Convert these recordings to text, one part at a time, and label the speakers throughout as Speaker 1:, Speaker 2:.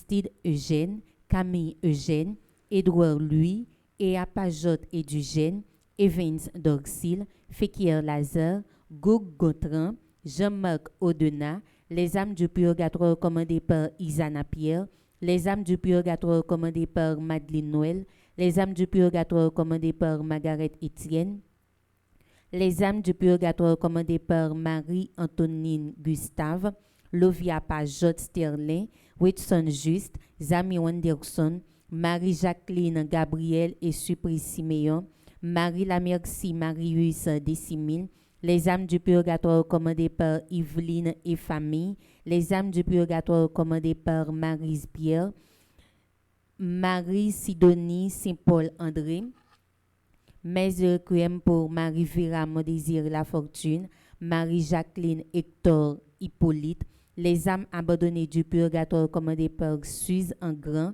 Speaker 1: Aristide Eugène, Camille Eugène, Édouard Louis, Eapajot Edugène, Evans Dorsil, Fekir Lazare, Goug Gontran, Jean-Marc Audenat, Les âmes du purgatoire commandées par Isana Pierre, Les âmes du purgatoire commandées par Madeleine Noël, Les âmes du purgatoire commandées par Margaret Etienne, Les âmes du purgatoire commandées par Marie-Antonine Gustave, Lovia Pajot Sterling, Whitson Juste, Zami Wenderson, Marie-Jacqueline Gabriel et Supri Siméon, Marie-Lamercie Marius Décimile, Les âmes du purgatoire commandées par Yveline et famille, Les âmes du purgatoire commandées par Marise Pierre, Marie Sidonie Saint-Paul André, Mes requiem pour Marie Vera Modésir La Fortune, Marie-Jacqueline Hector Hippolyte, Les âmes abandonnées du purgatoire commandées par Suze en Grand,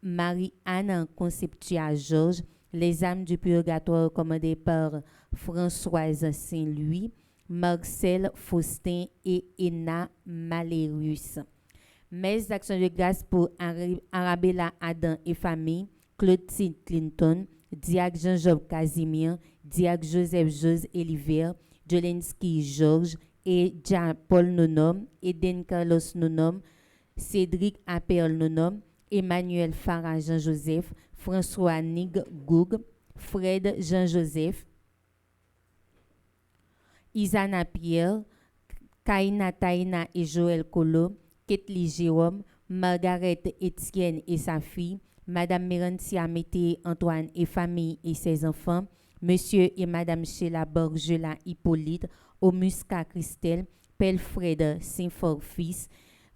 Speaker 1: Marie-Anne Conceptia Georges, Les âmes du purgatoire commandées par Françoise Saint-Louis, Marcel Faustin et Ena Malérus. Mes actions de grâce pour Arabella Adam et famille, Clotilde Clinton, Diac Jean-Job Casimir, Diac Joseph Jose Eliver, Jolensky Georges et Paul Nonom, Eden Carlos Nonom, Cédric Aperle Nonom, Emmanuel Farah Jean-Joseph, François Nig Goug, Fred Jean-Joseph, Isana Pierre, Kaina Taina et Joël Colo, Ketli Jérôme, Margaret Etienne et sa fille, Madame Mérantia Mété Antoine et famille et ses enfants, Monsieur et Madame Sheila Borgela Hippolyte, Omusca Christelle, Pelfred Saint-Fort fils.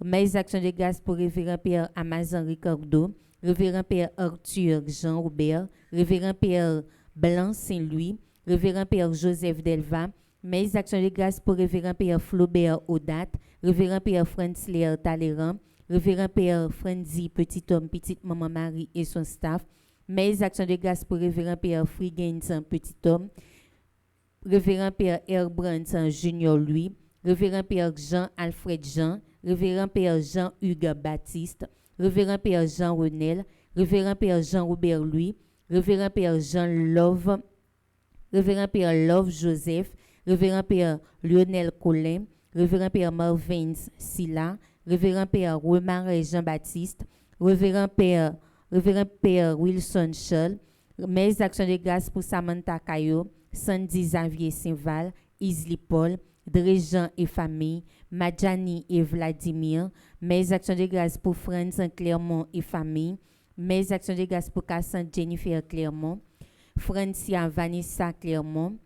Speaker 1: Mes actions de grâce pour Révérend Père Amazon Ricardo, Révérend Père Arthur Jean Robert, Révérend Père Blanc Saint-Louis, Révérend Père Joseph Delva. Mes actions de grâce pour Révérend Père Flaubert Audat, Révérend Père Franz Léa Talleyrand, Révérend Père Franzi Petit Homme, Petite Maman Marie et son staff. Mes actions de grâce pour Révérend Père Frigains Petit Homme, Révérend Père Herbrandt Junior Louis, Révérend Père Jean-Alfred Jean, Révérend Père Jean-Hugues Baptiste, Révérend Père Jean Renel, Révérend Père Jean-Robert Louis, Révérend Père Jean Love, Révérend Père Love Joseph, Révérend Père Lionel Colin, Révérend Père Marvin Silla, Révérend Père Romain Jean-Baptiste, Révérend Père Wilson Scholl. Mes actions de grâce pour Samantha Caillot, Sandy Xavier Saint-Val, Isli Paul, Dréjean et famille, Madjani et Vladimir. Mes actions de grâce pour Franz Clermont et famille. Mes actions de grâce pour Cassandre Jennifer Clermont, Francia Vanessa Clermont,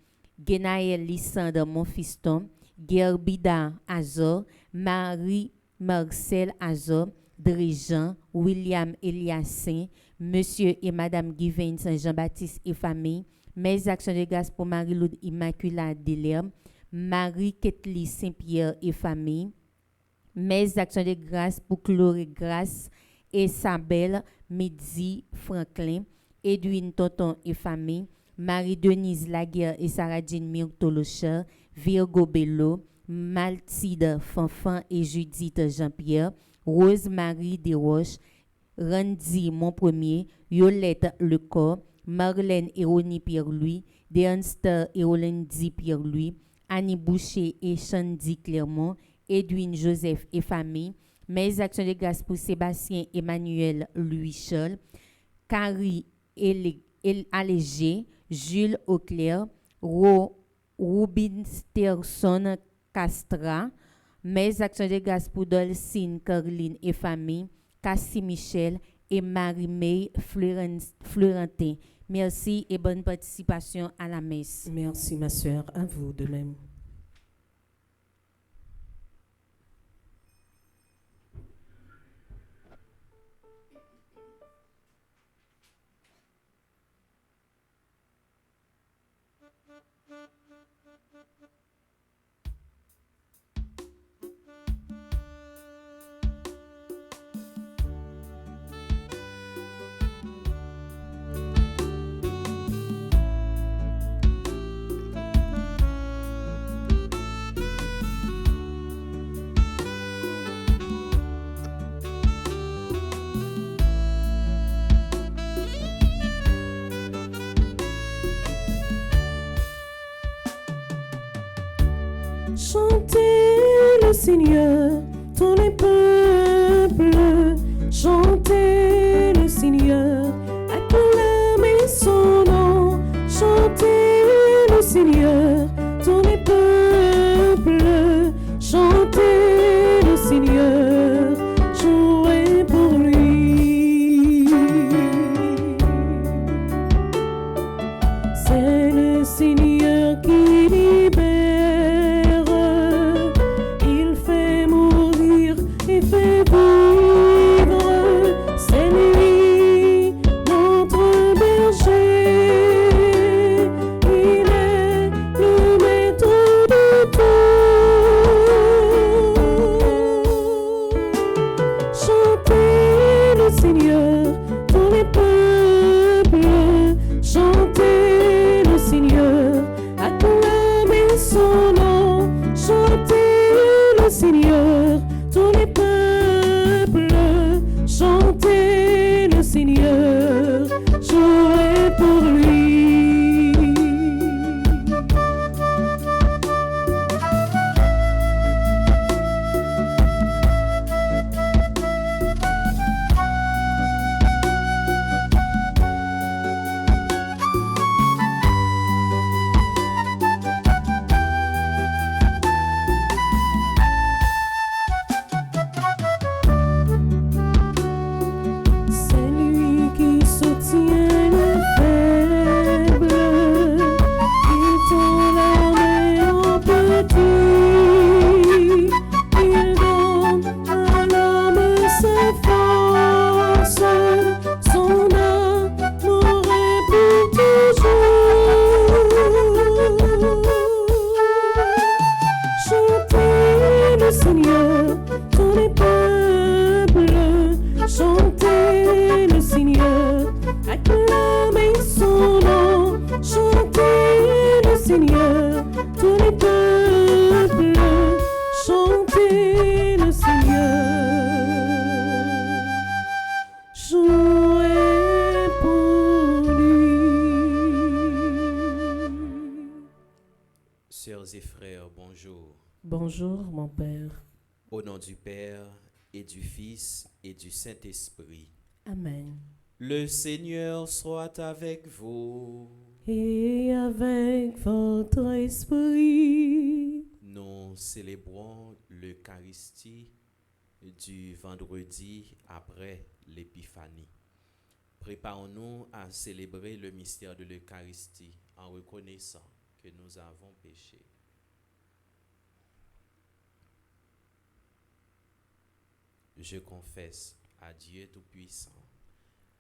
Speaker 1: Genaël Lissandre Monfiston, Gerbida Azor, Marie Marcel Azor, Dréjean, William Eliassin, Monsieur et Madame Givens Jean-Baptiste et famille. Mes actions de grâce pour Marie-Laude Immaculée Delerme, Marie Ketli Saint-Pierre et famille. Mes actions de grâce pour Chloé Grace et Sabelle Midi Franklin, Edwin Tonton et famille. Marie-Denise Laguerre et Sarah-Jean Myrtolocher, Virgo Bello, Maltide Fanfan et Judith Jean-Pierre, Rose-Marie Desroches, Randy Monpremier, Yolette Lecor, Marlène Héroni Pierre-Louis, Deanster et Olendi Pierre-Louis, Annie Boucher et Chandy Clermont, Edwin Joseph et famille. Mes actions de grâce pour Sébastien Emmanuel Louis Scholl, Carrie Allégé, Jules Auclair, Rubinsterson Castra. Mes actions de grâce pour Dolcine Caroline et famille, Cassie Michel et Marie-May Florentin. Merci et bonne participation à la messe.
Speaker 2: Merci ma sœur, à vous de même. Seigneur, tous les peuples, chantez le Seigneur, acclamez son nom, chantez le Seigneur, tous les peuples, chantez le Seigneur, jouez pour lui. C'est le Seigneur qui libère, il fait mourir et fait vivre. C'est lui notre berger, il est le maître de tout. Chantez le Seigneur, tous les peuples, chantez le Seigneur, acclamez son nom, chantez le Seigneur, tous les peuples, chantez le Seigneur, jouez pour lui. C'est lui qui soutient les faibles, il tend la main aux petits, il donne à l'homme ses forces, son amour est pour toujours. Chantez le Seigneur, tous les peuples, chantez le Seigneur, acclamez son nom, chantez le Seigneur, tous les peuples, chantez le Seigneur, jouez pour lui.
Speaker 3: Sœurs et frères, bonjour.
Speaker 2: Bonjour mon Père.
Speaker 3: Au nom du Père et du Fils et du Saint-Esprit.
Speaker 2: Amen.
Speaker 3: Le Seigneur soit avec vous.
Speaker 2: Et avec votre esprit.
Speaker 3: Nous célébrons l'Eucharistie du vendredi après l'Épiphanie. Préparons-nous à célébrer le mystère de l'Eucharistie en reconnaissant que nous avons péché. Je confesse à Dieu Tout-Puissant.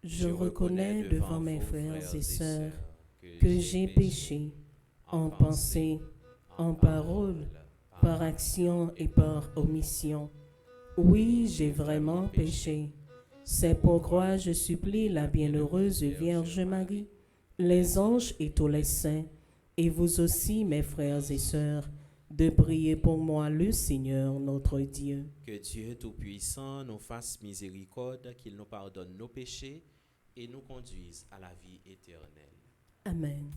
Speaker 2: Je reconnais devant mes frères et sœurs que j'ai péché en pensée, en parole, par action et par omission. Oui, j'ai vraiment péché. C'est pourquoi je supplie la bienheureuse Vierge Marie, les anges et tous les saints, et vous aussi, mes frères et sœurs, de prier pour moi le Seigneur notre Dieu.
Speaker 3: Que Dieu Tout-Puissant nous fasse miséricorde, qu'il nous pardonne nos péchés et nous conduise à la vie éternelle.
Speaker 2: Amen.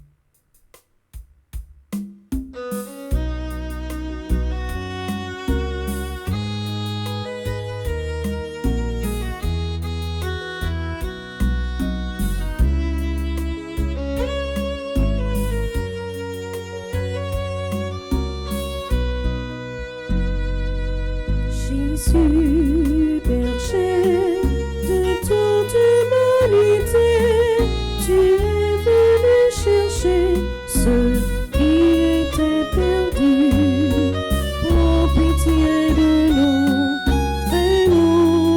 Speaker 2: Jésus, berger de toute humanité, tu es venu chercher ceux qui étaient perdus. Prends pitié de nous, fais-nous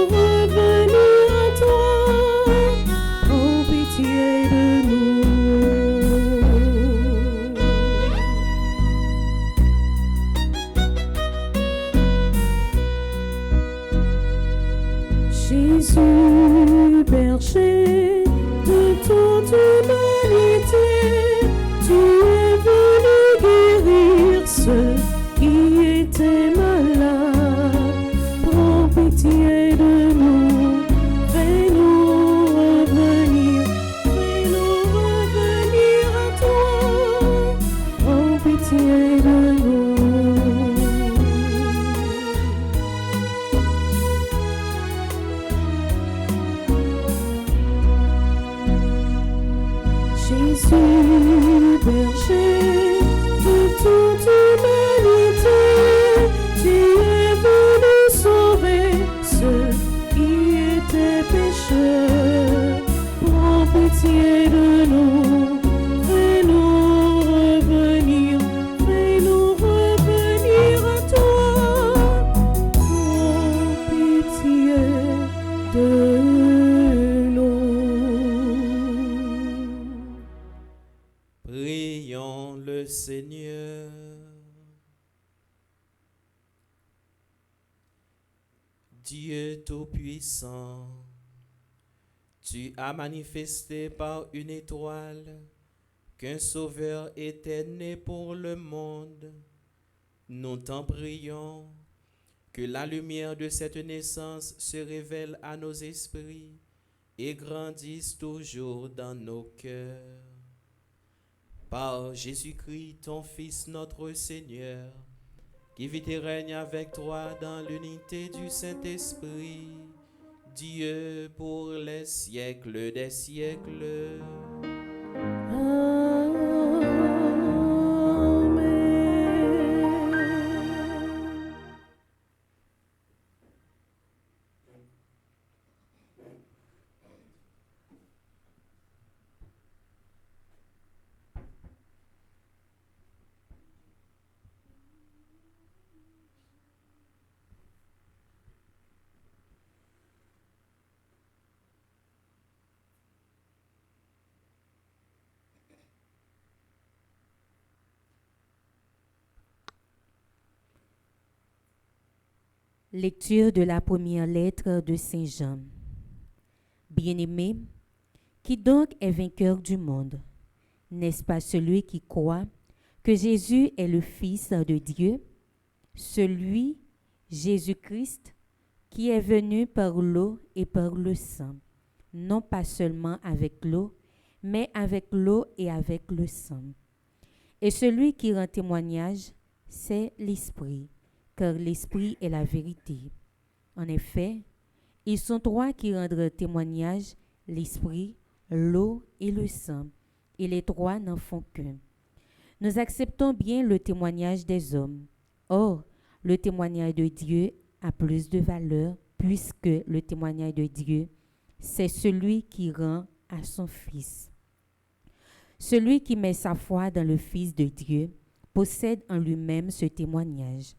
Speaker 2: revenir à toi. Prends pitié de nous. Jésus, berger de toute humanité, tu es venu guérir ceux qui étaient malades. Prends pitié de nous, fais-nous revenir à toi. Prends pitié de nous. Jésus, berger de toute humanité, tu es venu sauver ceux qui étaient pécheurs. Prends pitié de nous, fais-nous revenir à toi. Prends pitié de nous.
Speaker 3: Prions le Seigneur. Dieu Tout-Puissant, tu as manifesté par une étoile qu'un Sauveur était né pour le monde. Nous t'en prions que la lumière de cette naissance se révèle à nos esprits et grandisse toujours dans nos cœurs. Par Jésus-Christ, ton Fils, notre Seigneur, qui vit et règne avec toi dans l'unité du Saint-Esprit, Dieu pour les siècles des siècles.
Speaker 1: Lecture de la première lettre de Saint Jean. Bien-aimé, qui donc est vainqueur du monde? N'est-ce pas celui qui croit que Jésus est le Fils de Dieu? Celui, Jésus-Christ, qui est venu par l'eau et par le sang, non pas seulement avec l'eau, mais avec l'eau et avec le sang. Et celui qui rend témoignage, c'est l'Esprit, car l'Esprit est la vérité. En effet, ils sont trois qui rendent témoignage, l'Esprit, l'eau et le sang, et les trois n'en font qu'un. Nous acceptons bien le témoignage des hommes. Or, le témoignage de Dieu a plus de valeur, puisque le témoignage de Dieu, c'est celui qui rend à son Fils. Celui qui met sa foi dans le Fils de Dieu possède en lui-même ce témoignage.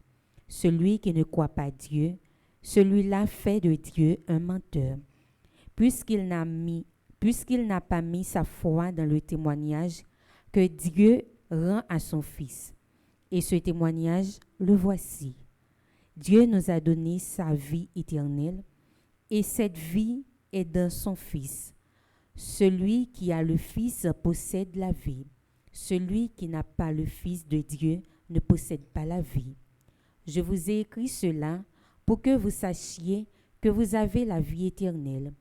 Speaker 1: Celui qui ne croit pas Dieu, celui-là fait de Dieu un menteur, puisqu'il n'a pas mis sa foi dans le témoignage que Dieu rend à son Fils. Et ce témoignage, le voici. Dieu nous a donné sa vie éternelle, et cette vie est dans son Fils. Celui qui a le Fils possède la vie. Celui qui n'a pas le Fils de Dieu ne possède pas la vie. Je vous ai écrit cela pour que vous sachiez que vous avez la vie éternelle,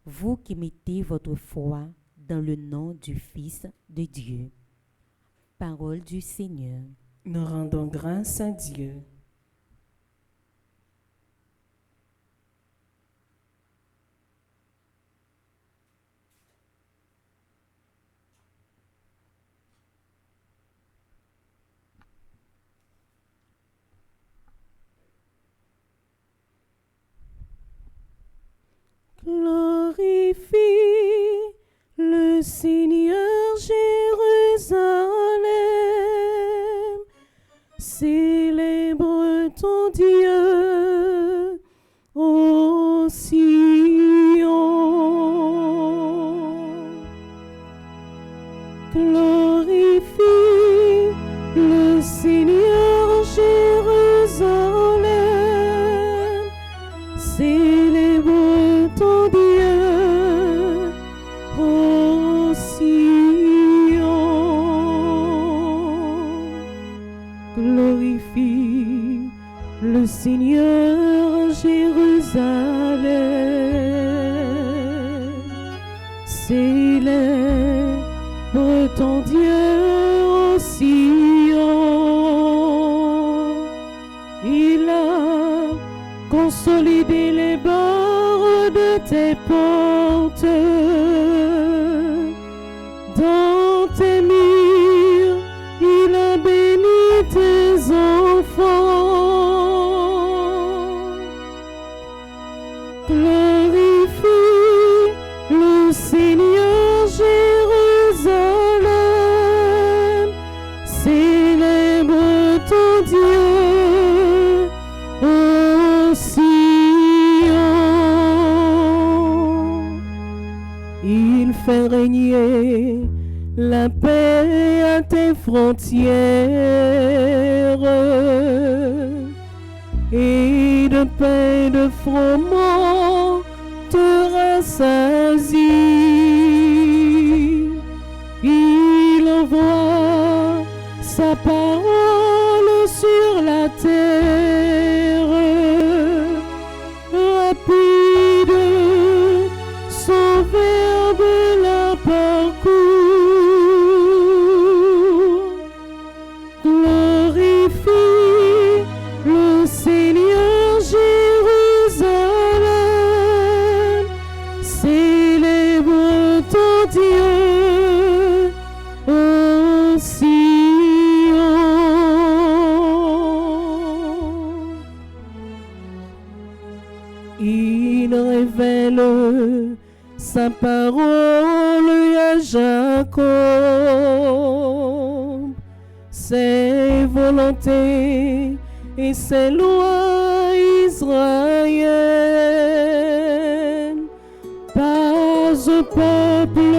Speaker 1: vous qui mettez votre foi dans le nom du Fils de Dieu. Parole du Seigneur.
Speaker 2: Nous rendons grâce à Dieu. Glorifie le Seigneur Jérusalem, célèbre ton Dieu ô Sion. Glorifie le Seigneur Jérusalem, célèbre ton Dieu ô Sion. Glorifie le Seigneur Jérusalem, célèbre ton Dieu ô Sion. Il a consolidé les barres de tes portes, dans tes la paix à tes frontières et de pain et de froment te rassasie. Il envoie sa parole sur la terre, rapide, son verbe la parcourt. Glorifie le Seigneur Jérusalem, célèbre ton Dieu, ô Sion. Il révèle sa parole à Jacob, ses volontés et ses lois Israël. Pas un peuple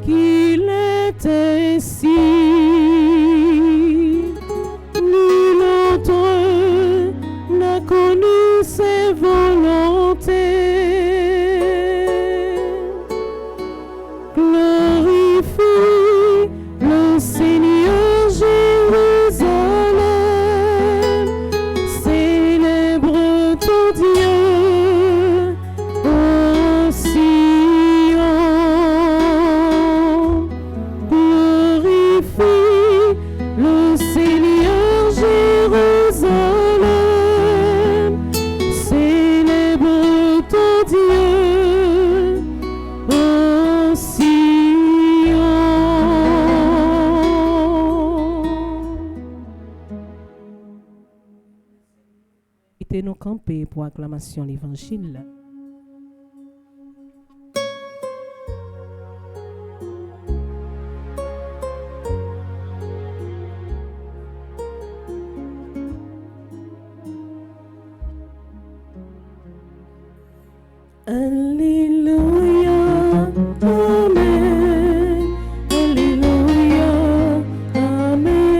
Speaker 2: qu'il est ainsi, nul autre n'a connu ses volontés. Glorifie le Seigneur Jérusalem, célèbre ton Dieu, ô Sion. Glorifie le Seigneur Jérusalem, célèbre ton Dieu, ô Sion. Mettez-nous camper pour acclamation l'évangile. Alléluia, Amen. Alléluia, Amen.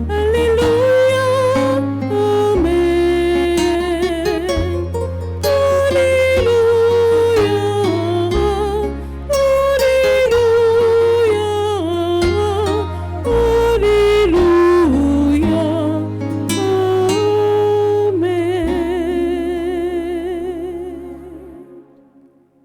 Speaker 2: Alléluia, Amen. Alléluia, Amen.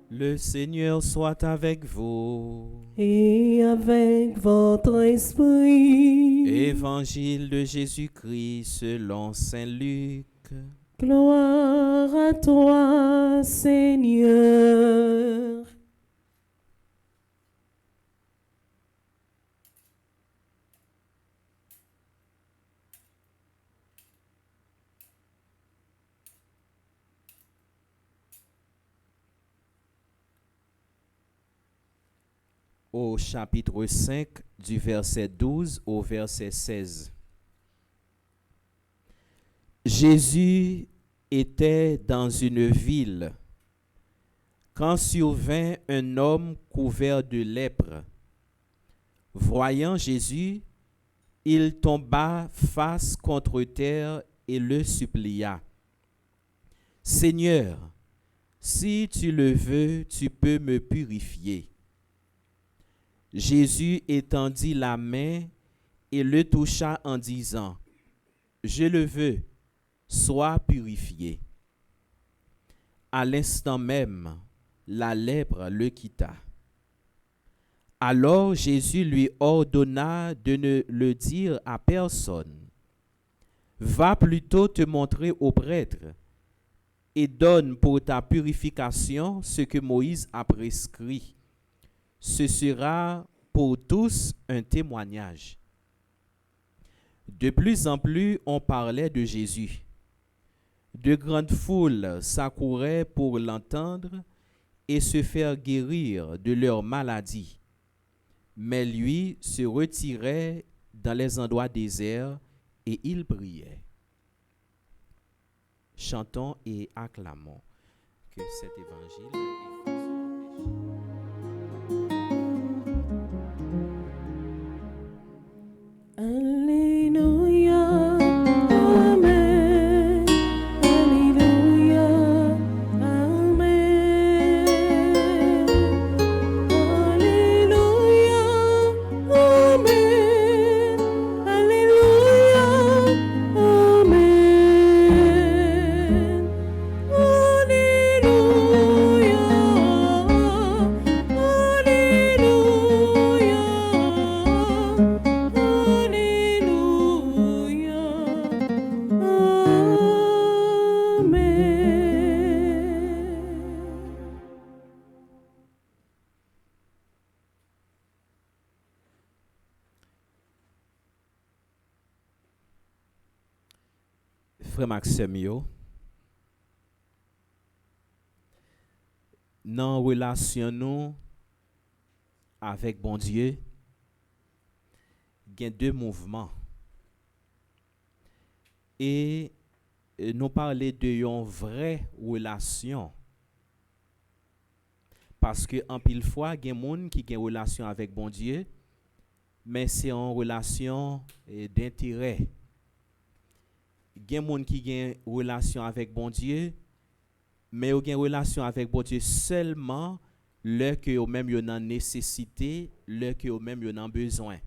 Speaker 3: Le Seigneur soit avec vous.
Speaker 2: Et avec votre esprit.
Speaker 3: Évangile de Jésus-Christ selon Saint Luc.
Speaker 2: Gloire à toi, Seigneur.
Speaker 3: Au chapitre 5, du verset 12 au verset 16. Jésus était dans une ville quand survint un homme couvert de lèpre. Voyant Jésus, il tomba face contre terre et le supplia. « Seigneur, si tu le veux, tu peux me purifier. » Jésus étendit la main et le toucha en disant, « Je le veux, sois purifié. » À l'instant même, la lèpre le quitta. Alors Jésus lui ordonna de ne le dire à personne. « Va plutôt te montrer au prêtre et donne pour ta purification ce que Moïse a prescrit. Ce sera pour tous un témoignage. » De plus en plus, on parlait de Jésus. De grandes foules s'accouraient pour l'entendre et se faire guérir de leurs maladies. Mais lui se retirait dans les endroits déserts et il priait. Chantons et acclamons que cet évangile est
Speaker 2: Alléluia, Amen. Alléluia, Amen. Alléluia, Amen. Alléluia, Amen.
Speaker 3: Frère Maxime yo, dans relation nous avec bon Dieu, il y a deux mouvements. Et nous parler de une vraie relation. Parce que en pile fois, il y a des gens qui ont une relation avec bon Dieu, mais c'est une relation d'intérêt. Il y a des gens qui ont une relation avec bon Dieu, mais ils ont une relation avec bon Dieu seulement lorsque qu'ils même ont une nécessité, lorsque qu'ils même ont besoin.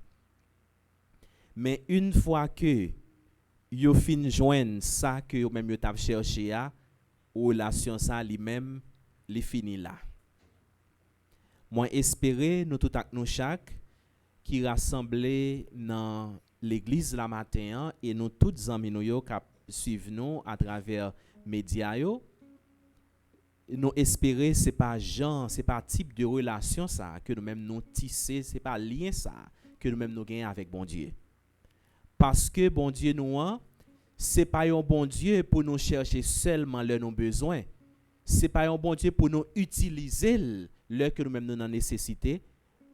Speaker 3: Mais une fois que ils fin joindre ça que ils même ont cherché à, relation ça lui-même li fini là. Moi espérer nous tout ak nous chaque qui rassemblés dans l'église la matin et nous toutes amis nous yo k'ap suivre nous à travers médias yo, nous espérer c'est pas genre, c'est pas type de relation ça que nous même nous tisser, c'est pas lien ça que nous même nous gagnons avec bon Dieu. Parce que bon Dieu nous c'est pas un bon Dieu pour nous chercher seulement le nos besoins. C'est pas un bon Dieu pour nous utiliser le que nous même nous en nécessité,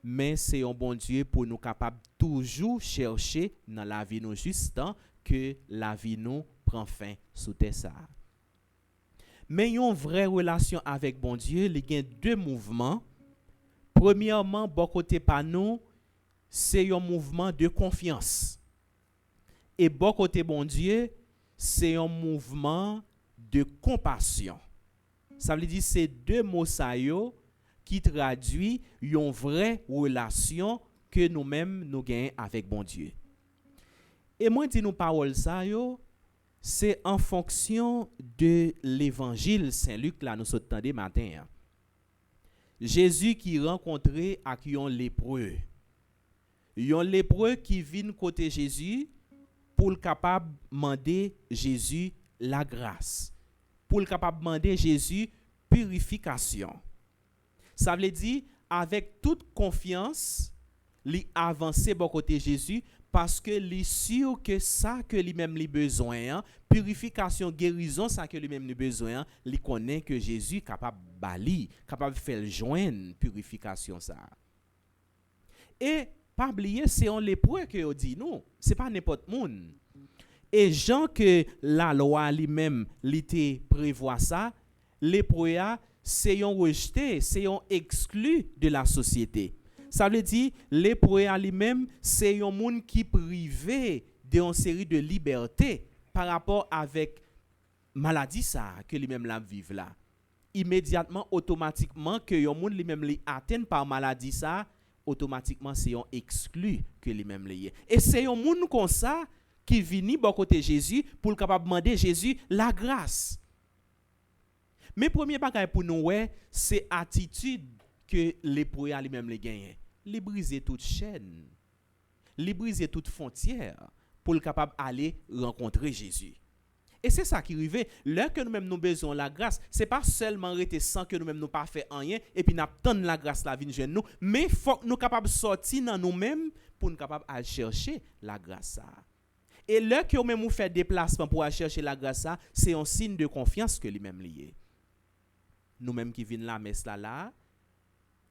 Speaker 3: mais c'est un bon Dieu pour nous capable toujours chercher dans la vie nous juste tant que la vie nous prend fin sous terre ça. Mais une vraie relation avec bon Dieu, il y a deux mouvements. Premièrement, bon côté par nous, c'est un mouvement de confiance. Et bon côté bon Dieu, c'est un mouvement de compassion. Ça veut dire c'est deux mots ça yo qui traduit une vraie relation que nous-mêmes nous gagnons avec bon Dieu. Et moi dis nous parole ça yo, c'est en fonction de l'évangile Saint-Luc là nous entendons matin. Jésus qui rencontrait avec un lépreux. Un lépreux qui vient côté Jésus pour le capable demander Jésus la grâce. Pour le capable demander Jésus purification. Ça veut dire avec toute confiance, li avancer bon côté Jésus parce que li sûr que ça que lui-même li besoin, purification, guérison ça que lui-même li besoin, li connaît que Jésus capable bali, capable faire joindre purification ça. Et pas oublier c'est on lépreux que on dit non, c'est pas n'importe monde. Et Jean que la loi lui-même l'été prévoit ça, lépreux c'est un rejeté, c'est un exclu de la société. Ça veut dire lépreux lui-même c'est un monde qui privé d'une série de libertés par rapport avec maladie ça que lui-même la vivre là. Immédiatement automatiquement que un monde lui-même li atteint par maladie ça, automatiquement c'est un exclu que lui-même lié. Et c'est un monde comme ça qui vient bon côté Jésus pour le capable demander Jésus la grâce. Mais premier bagage pour nous c'est attitude que lépreux lui-même les gagne. Les briser toute chaîne, les briser toute frontière pour le capable aller rencontrer Jésus. Et c'est ça qui arrive. Là que nous-mêmes nous besoin la grâce, c'est pas seulement rester sans que nous-mêmes nous pas fait rien et puis n'attendre la grâce la vie nous, mais faut nous capable sortir dans nous-mêmes pour nous capable aller chercher la grâce ça. Et là que nous-mêmes nous fait déplacement pour aller chercher la grâce ça, c'est un signe de confiance que lui-même lié. Nous-mêmes qui viennent la messe là,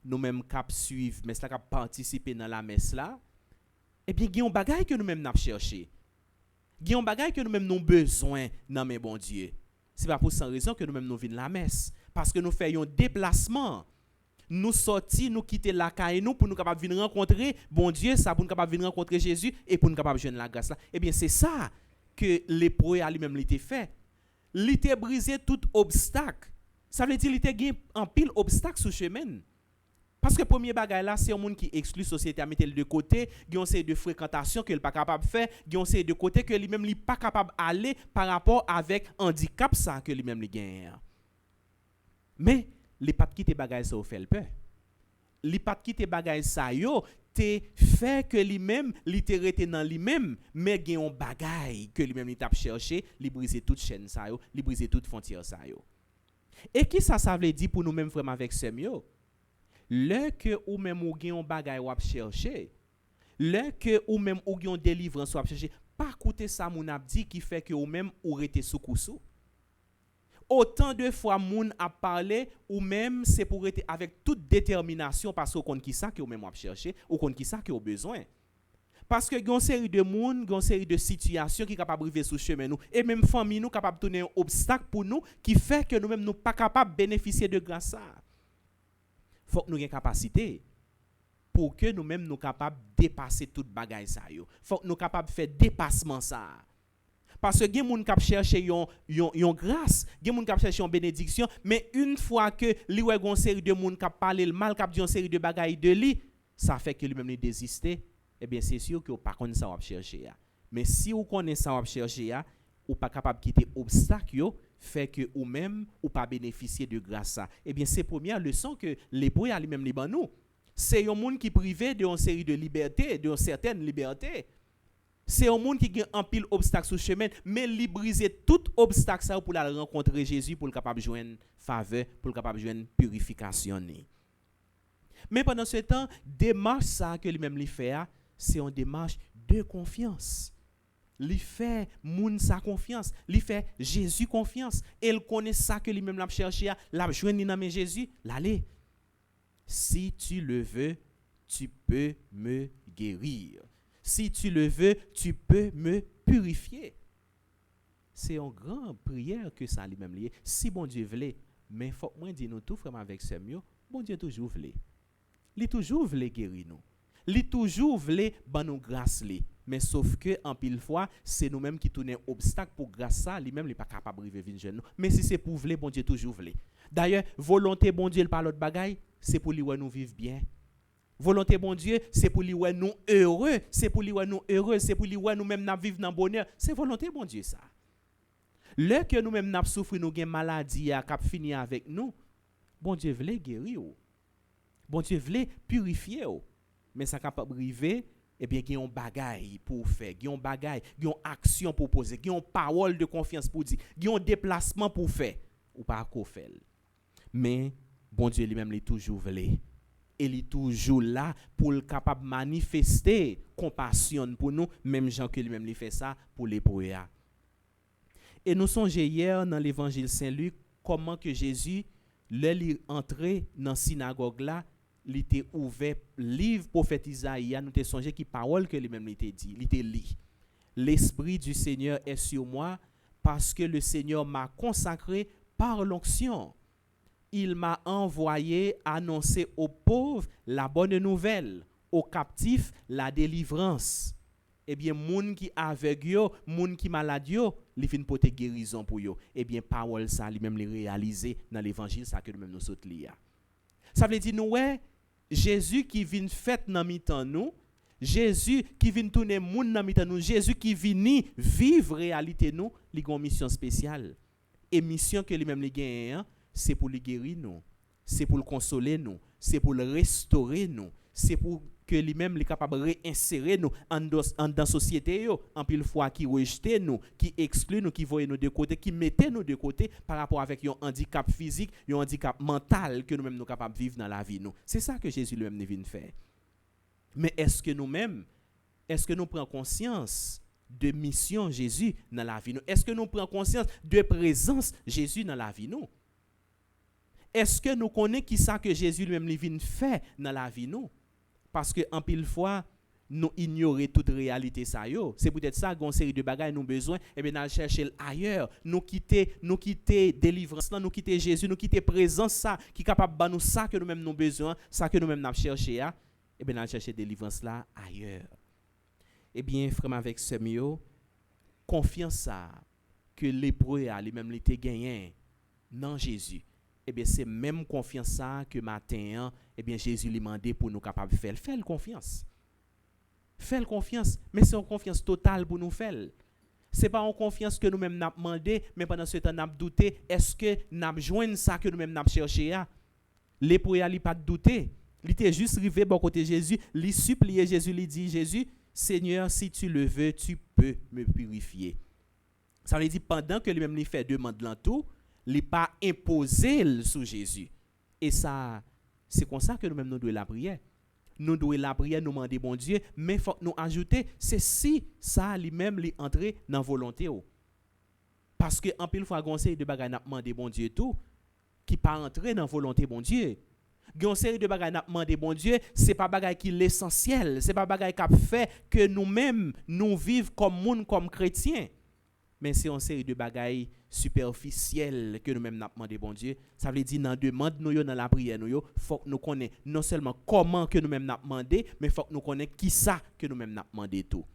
Speaker 3: nous-mêmes qui suivre messe là, qui participer dans la messe là, et bien il y a un bagage que nous-mêmes n'a cherché. Il y a un bagage que nous-mêmes nous besoin dans mes bon Dieu. c'est pas pour sans raison que nous-mêmes nous venons la messe. Parce que nous faisons un déplacement. Nous sortis, nous quitter la caille nous pour nous capable venir rencontrer bon Dieu, ça pour nous capable venir rencontrer Jésus et pour nous capable joindre la grâce là. Eh bien c'est ça que l'épreuve a lui-même l'été fait. Il était brisé tout obstacle. Ça veut dire qu'il était gagné en pile obstacle sur chemin. Parce que premier bagage là, c'est un monde qui exclut société à mettre de côté, qui ont ces de fréquentation que il pas capable de faire, qui ont ces de côté que lui-même il pas capable d'aller par rapport avec handicap ça que lui-même il gagne. Mais les pas quitter bagage ça fait le peur. Les pas quitter bagage ça yo te fait que lui-même littéralement dans lui-même mais gagne un bagage que lui-même il t'a cherché, li briser toute chaîne ça yo, li briser toute frontière ça yo. Et qui ça veut dire pour nous même vraiment avec ce yo? Le que ou même ou gen un bagay ou ap chercher, le que ou même ou gen délivrance ou ap chercher, pas coûter ça moun ap dit qui fait que ou même ou rete sous kousou. Autant de fois moun a parlé ou même c'est pour être avec toute détermination parce qu'on qui ça que ou même ap chercher ou qu'on qui ça que ou besoin. Parce que gon série de moun, gon série de situations qui capable arriver sous chemin nous et même famille nous capable tourner un obstacle pour nous qui fait que nous même nous pas capable bénéficier de grâce ça. Faut que nous ayons capacité pour que nous-mêmes nous capables de dépasser toute bagaille ça yo. Faut que nous capables de faire dépassement ça. Parce que gen moun k'ap chercher yon grâce, gen moun k'ap chercher yon bénédiction, mais une fois que li wè gon série de moun k'ap parler le mal, k'ap di yon série de bagaille de li, ça fait que lui-même li désister. Eh bien c'est sûr que ou pas connait ça ou chercher ya. Mais si ou connait ça ou chercher ya, ou pas capable quitter obstacle yo, fait que ou même ou pas bénéficier de grâce ça. Eh bien c'est première leçon que l'épreuve a lui-même li ban nous. C'est un monde qui privé de une série de libertés, de certaines libertés. C'est un monde qui a un pile obstacle sur le chemin, mais li briser tout obstacle ça pour la rencontrer Jésus pour le capable joindre faveur, pour le capable joindre purification. Mais pendant ce temps, démarche ça que lui-même li fait, c'est une démarche de confiance. Li fait moun sa confiance, li fait Jésus confiance. Elle connaît ça que lui-même l'a cherché, l'a joindre dans Jésus, l'aller. Si tu le veux, tu peux me guérir. Si tu le veux, tu peux me purifier. C'est une grande prière que ça lui-même lié. Si bon Dieu voulait, mais faut moi dire nous tout vraiment avec ce mieux, bon Dieu toujours voulait. Il toujours voulait guérir nous. Il toujours voulait ban nous grâce li. Mais sauf que en pile fois, c'est nous-mêmes qui tournons obstacle pour grâce ça, lui-même il pas capable de vivre jeune nous. Mais si c'est pour voulait, bon Dieu toujours voulait. D'ailleurs, volonté bon Dieu par l'autre bagaille, c'est pour lui nous vivre bien. Volonté bon Dieu, c'est pour lui nous heureux, c'est pour lui nous heureux, c'est pour lui nous même n'a vivre dans bonheur. C'est volonté bon Dieu ça. Le que nous même n'a souffrir nous gain maladie a cap fini avec nous. Bon Dieu voulait guérir. Bon Dieu voulait purifier. Mais ça capable arriver eh bien il y a un bagaille pour faire, il y a un bagaille, il y a une action pour poser, il y a une parole de confiance pour dire, il y a un déplacement pour faire ou pas qu'on fait. Mais bon Dieu lui-même il toujours voulait. Il est toujours là pour le capable manifester compassion pour nous, même Jean que lui-même il fait ça pour les pauvres. Et nous songeons hier dans l'évangile Saint-Luc comment que Jésus le entré dans synagogue là, il était ouvert livre prophète Isaïe, nous te songé qui parole que lui-même il était dit, il était lit. L'esprit du Seigneur est sur moi parce que le Seigneur m'a consacré par l'onction. Il m'a envoyé annoncer aux pauvres la bonne nouvelle, aux captifs la délivrance. Eh bien, moun qui aveugle yo, moun qui malade yo, li fin pote guérison pour yo. Eh bien, parole ça lui-même li réaliser dans l'évangile ça que nous-mêmes nous saute li a. Ça veut dire nous ouais, Jésus qui vient fait dans mi-temps nous, Jésus qui vient tourner moun dans mi-temps nous, Jésus qui vient vivre réalité nous, li gon mission spéciale. Et mission que lui-même li gagne, c'est pour le guérir nous, c'est pour le consoler nous, c'est pour le restaurer nous, c'est pour que lui-même est capable de réinsérer nous dans la société, en pile fois qui rejette nous, qui exclut nous, qui voit nous de côté, qui mettait nous de côté par rapport avec un handicap physique, un handicap mental que nous-mêmes nous capables de vivre dans la vie. C'est ça que Jésus lui-même vient faire. Mais est-ce que nous-mêmes, est-ce que nous prenons conscience de mission Jésus dans la vie nous? Est-ce que nous prenons conscience de présence Jésus dans la vie nous? Est-ce que nous connaissons qui ça que Jésus lui-même vient faire dans la vie nous? Parce que en pile fois, nous ignorer toute réalité ça yo. C'est peut-être ça qu'on série de bagages nous besoin et bien d'aller chercher ailleurs, nous quitter délivrance là, nous quitter Jésus, nous quitter présence ça qui capable de nous ça que nous même nous besoin, ça que nous même n'a chercher et bien d'aller chercher délivrance là ailleurs. Eh bien frère avec ce mieux confiance ça que l'hébreu a lui-même l'été gagné dans Jésus. Eh bien c'est même confiance ça que matin eh bien Jésus lui demandé pour nous capable faire confiance. Fais confiance, mais c'est une confiance totale pour nous faire. Ce n'est pas une confiance que nous-mêmes nous avons demandé, mais pendant ce temps, nous avons douté, est-ce que nous avons joint ça que nous-mêmes nous avons cherché? L'épreuve n'a pas de douter. Il était juste arrivé bon côté Jésus, il suppliait Jésus, il dit, Jésus, Seigneur, si tu le veux, tu peux me purifier. Ça veut dire, pendant que lui-même lui fait demande l'entour, il n'a pas imposé sur Jésus. Et ça, c'est comme ça que nous-mêmes nous devons la prière. Nous devons la prière, nous demander bon Dieu, mais il faut nous ajouter, c'est si ça lui-même lui entrer dans la volonté. Parce que en pile fois, conseil de bagages n'a demandé bon Dieu tout, qui pas entrer dans la volonté bon Dieu. Conseil de bagages n'a demandé bon Dieu, c'est pas bagage qui l'essentiel, c'est pas bagage qui fait que nous-mêmes nous vivons comme monde, comme chrétiens. Mais c'est une série de bagailles superficielles que nous-mêmes nous demandé bon Dieu. Ça veut dire dans demande nous dans la prière nous faut que nous connaissions non seulement comment que nous-mêmes nous demandé, mais faut que nous connaissions qui ça que nous-mêmes nous demandé tout.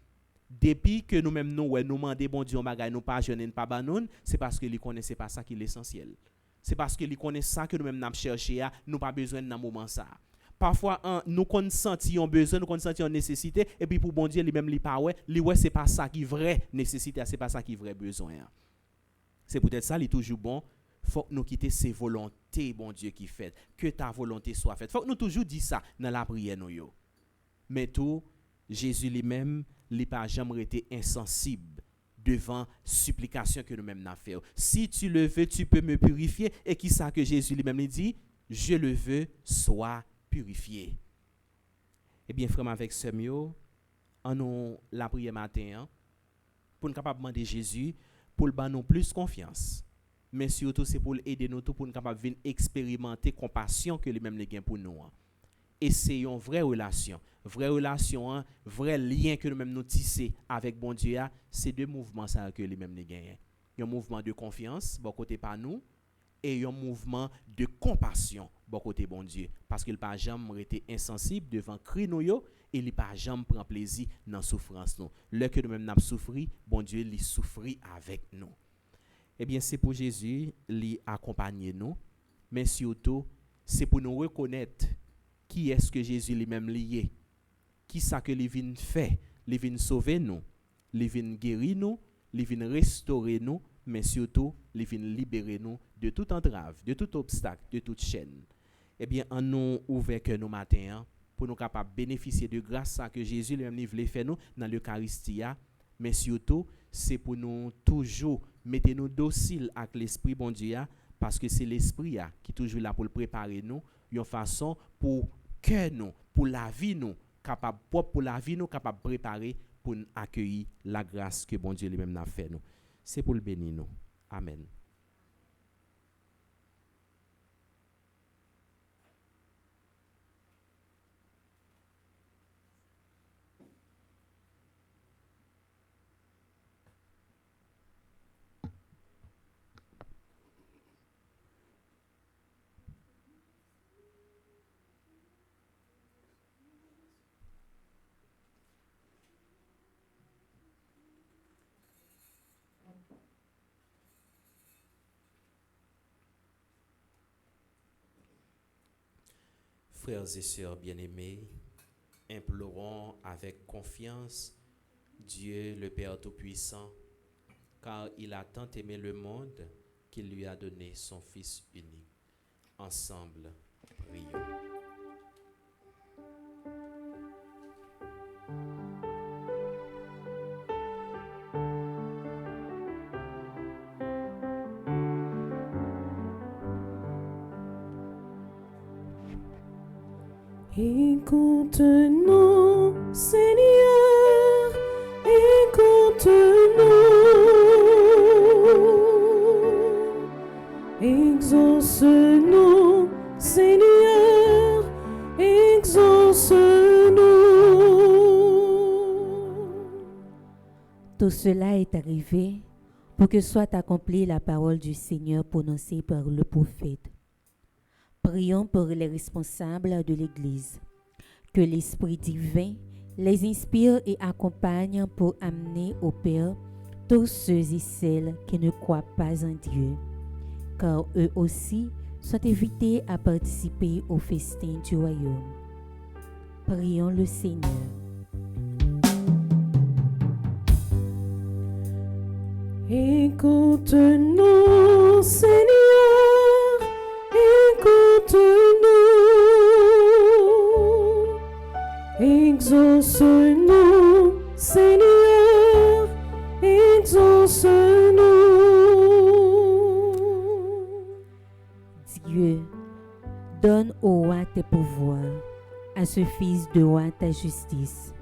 Speaker 3: Depuis que nous-mêmes nous demandé bon Dieu bagaille nous pas jeûner pas banon, c'est parce que lui connaissait pas ça qui est l'essentiel. C'est parce que lui connaît ça que nous-mêmes nous chercher nous pas besoin dans moment ça. Parfois nous consentions besoin, nous consentions nécessité et puis pour bon Dieu lui-même lui pas c'est pas ça qui vrai nécessité, c'est pas ça qui vrai besoin. C'est peut-être ça, il est toujours bon. Faut que nous quitter ses volontés, bon Dieu, qui fait. Que ta volonté soit faite. Faut que nous toujours dire ça dans la prière. Nous. Mais tout, Jésus lui-même, il n'a pas jamais été insensible devant supplication que nous-mêmes avons fait. Si tu le veux, tu peux me purifier. Et qui ça que Jésus lui-même dit? Je le veux, sois purifié. Eh bien, frère, avec ce mieux, en nous la prière matin, pour nous capable demander Jésus, pour le nous plus confiance. Mais surtout, c'est pour aider nous pour nous capable venir expérimenter compassion que lui-même les gain pour nous. Essayons une vraie relation, vrai lien que nous-mêmes nous tisser avec bon Dieu, c'est deux mouvements ça que lui-même les gain. Un mouvement de confiance, bon côté par nous, et un mouvement de compassion, bon côté bon Dieu, parce qu'il pas jamais été insensible devant cri nous yo, et il pas jamais prend plaisir dans souffrance nous. Le que nous-mêmes n'a souffri, bon Dieu il souffrit avec nous. Eh bien c'est pour Jésus lui accompagner nous, mais surtout c'est pour nous reconnaître qui est-ce que Jésus lui-même lié, qui ça que il vient faire, il vient sauver nous, il vient guérir nous, il vient restaurer nous, mais surtout il vient libérer nous de toute entrave, de tout obstacle, de toute chaîne. Eh bien en nous ouvert que nous matin pour nous capables bénéficier de grâce que Jésus lui-même voulait faire nous dans l'Eucharistie, mais surtout c'est pour nous toujours mettre nous dociles avec l'esprit bon Dieu, parce que c'est l'esprit qui est toujours là pour le préparer nous une façon pour que nous, pour la vie nous, capable pour la vie nous capable préparer pour accueillir la grâce que bon Dieu lui-même a fait nous. C'est pour le bénir nous. Amen. Frères et sœurs bien-aimés, implorons avec confiance Dieu le Père Tout-Puissant, car il a tant aimé le monde qu'il lui a donné son Fils unique. Ensemble, prions.
Speaker 2: Écoute-nous, Seigneur, écoute-nous. Exauce-nous, Seigneur, exauce-nous.
Speaker 1: Tout cela est arrivé pour que soit accomplie la parole du Seigneur prononcée par le prophète. Prions pour les responsables de l'Église, que l'Esprit divin les inspire et accompagne pour amener au Père tous ceux et celles qui ne croient pas en Dieu, car eux aussi sont invités à participer au festin du royaume. Prions le Seigneur.
Speaker 2: Écoute-nous, Seigneur, écoute-nous. Exauce-nous, Seigneur, exauce-nous.
Speaker 1: Dieu, donne au roi tes pouvoirs, à ce fils de roi ta justice.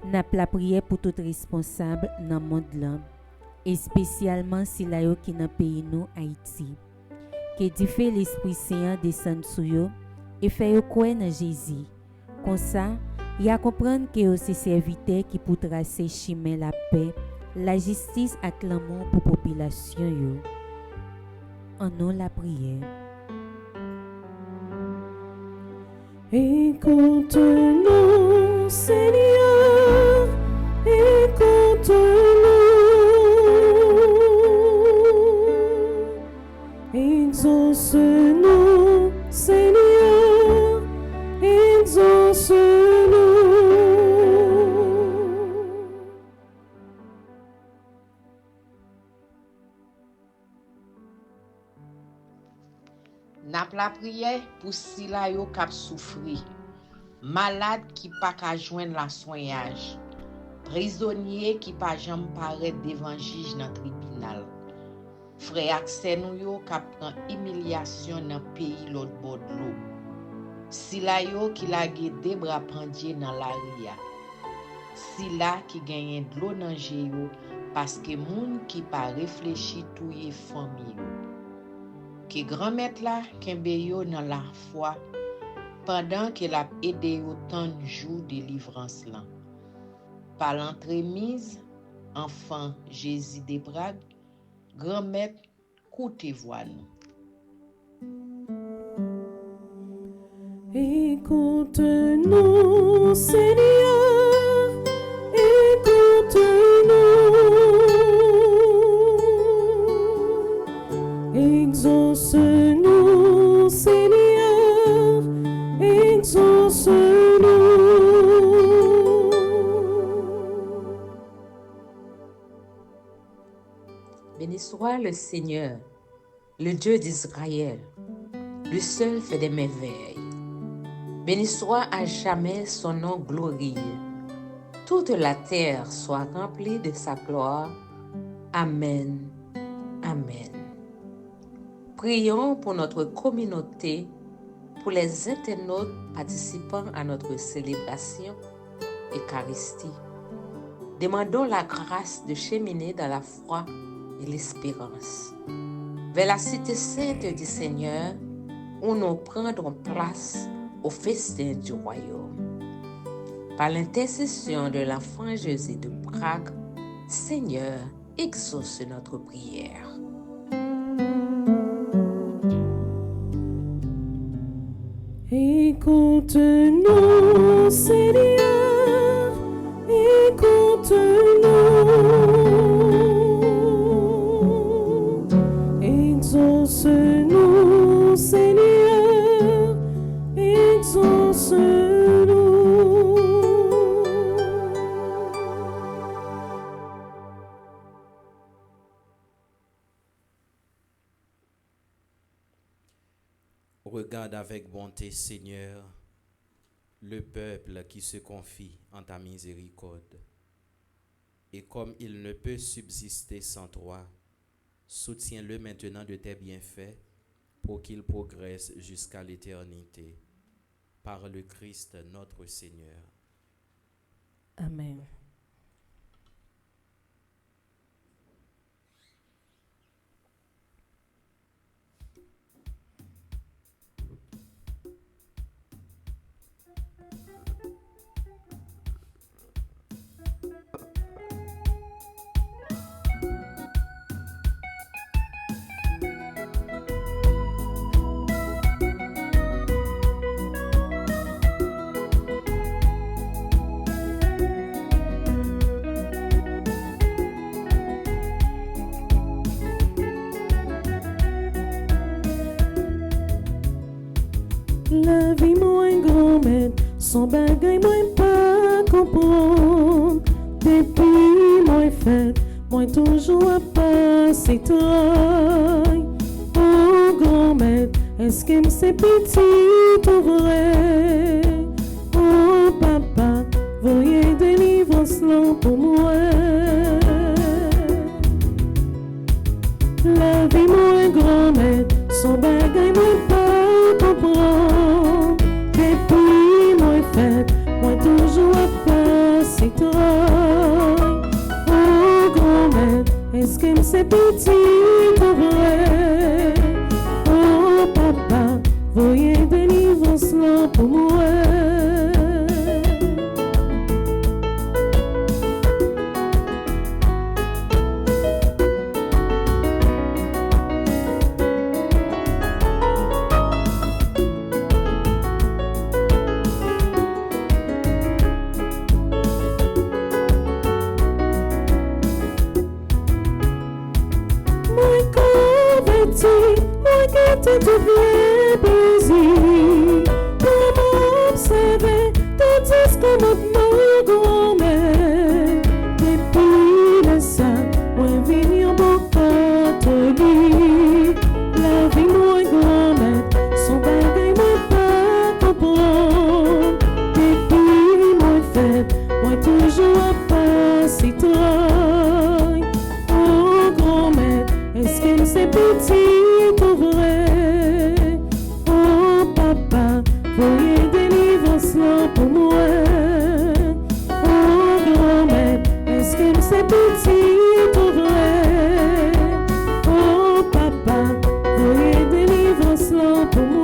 Speaker 1: N'a la prière pour tout responsable dans le monde là, et spécialement si la yo qui dans pays nous Haïti. Que Dieu fait l'Esprit Saint descendre sur eux et fait yo croire dans Jésus. Comme ça, y a comprendre que c'est serviteur qui pour tracer chemin la paix, la justice et l'amour pour population yo. En nous la prière.
Speaker 2: Écoute-nous, Seigneur, écoute-nous. Exauce-nous, Seigneur, exauce-nous.
Speaker 4: Nap la prière pour sila yo kap souffri, malade qui pa ka joindre la soignage, prisonnier qui pa jam paraît devant juge dans tribunal. Frère accès nou yo kap pran humiliation dans pays l'autre bord de l'eau. Sila yo qui lage des bras pendie dans la ria. Sila qui gagne de l'eau dans yo parce que moun qui pa réfléchi touye famille yo. Que grand-mère là kembe yo dans la foi pendant que l'a aidé yo tant jour de délivrance là. Par l'entremise enfant Jésus de Prague, grand-mère coûte voix nous.
Speaker 2: Écoute-nous, Seigneur, écoute-nous. Exauce-nous, Seigneur, exauce-nous.
Speaker 5: Béni soit le Seigneur, le Dieu d'Israël, le seul fait des merveilles. Béni soit à jamais son nom glorieux. Toute la terre soit remplie de sa gloire. Amen. Amen. Prions pour notre communauté, pour les internautes participant à notre célébration Eucharistie. Demandons la grâce de cheminer dans la foi et l'espérance vers la cité sainte du Seigneur, où nous prendrons place au festin du royaume. Par l'intercession de l'enfant Jésus de Prague, Seigneur, exauce notre prière.
Speaker 2: Écoute-nous, Seigneur, écoute-nous. Exauce-nous, Seigneur, exauce-nous.
Speaker 3: Regarde avec bonté, Seigneur, le peuple qui se confie en ta miséricorde. Et comme il ne peut subsister sans toi, soutiens-le maintenant de tes bienfaits pour qu'il progresse jusqu'à l'éternité. Par le Christ notre Seigneur.
Speaker 1: Amen.
Speaker 2: fait, moi toujours à passer travail. Oh grand-mère, est-ce que c'est petit ou vrai? Oh papa, voyez délivrance là pour moi. La vie moi grand-mère, son bagay moi pas comprendre. Depuis moi fait, moi toujours à passer travail. Oh grand-mère, est-ce que c'est petit ou vrai? Oh papa, voyez délivrance là pour moi. Moi tout vrai plaisir pour m'observer tout ce que notre grand-mère. Depuis le sang, moi venu en bon catholique. La vie moi grand-mère, son bagay moi pas comprendre. Depuis moi fait, moi toujours à passer travail. Oh grand-mère, est-ce qu'elle s'est petit pour vrai? Oh papa, voyez délivrance là pour moi. Oh grand-mère, est-ce qu'elle s'est petit pour vrai? Oh papa, voyez délivrance là pour moi.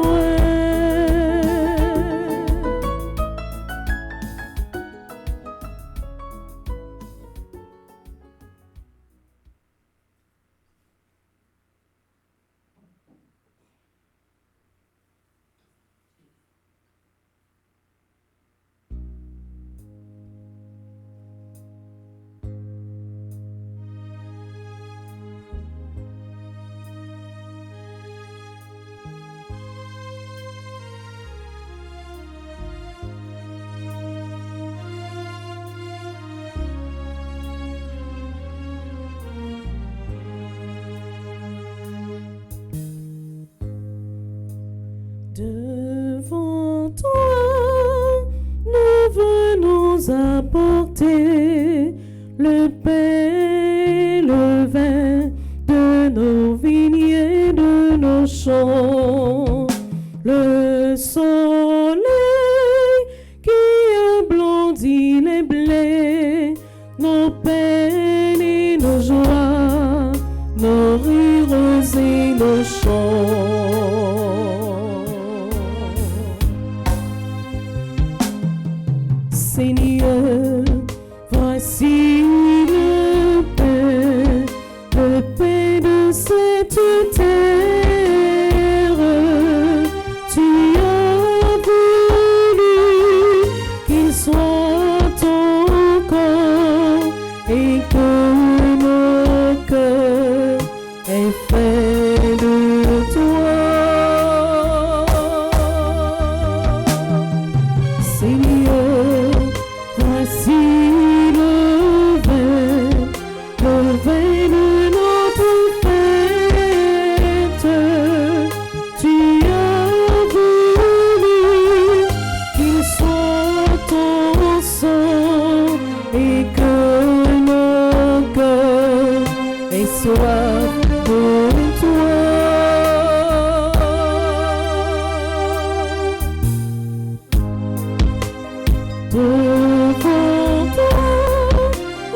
Speaker 2: Devant toi, nous venons apporter le pain et le vin de nos vignes et de nos champs. Le soleil qui a blondi les blés, nos peines et nos joies, nos rires et nos chants. Seigneur, voici le pain de cette terre. Tu as voulu qu'il soit ton corps et que mon cœur est fait de toi. Seigneur, voici le vin de notre fête. Tu as voulu qu'il soit ton sang et que mon cœur ait soif de toi. Devant toi,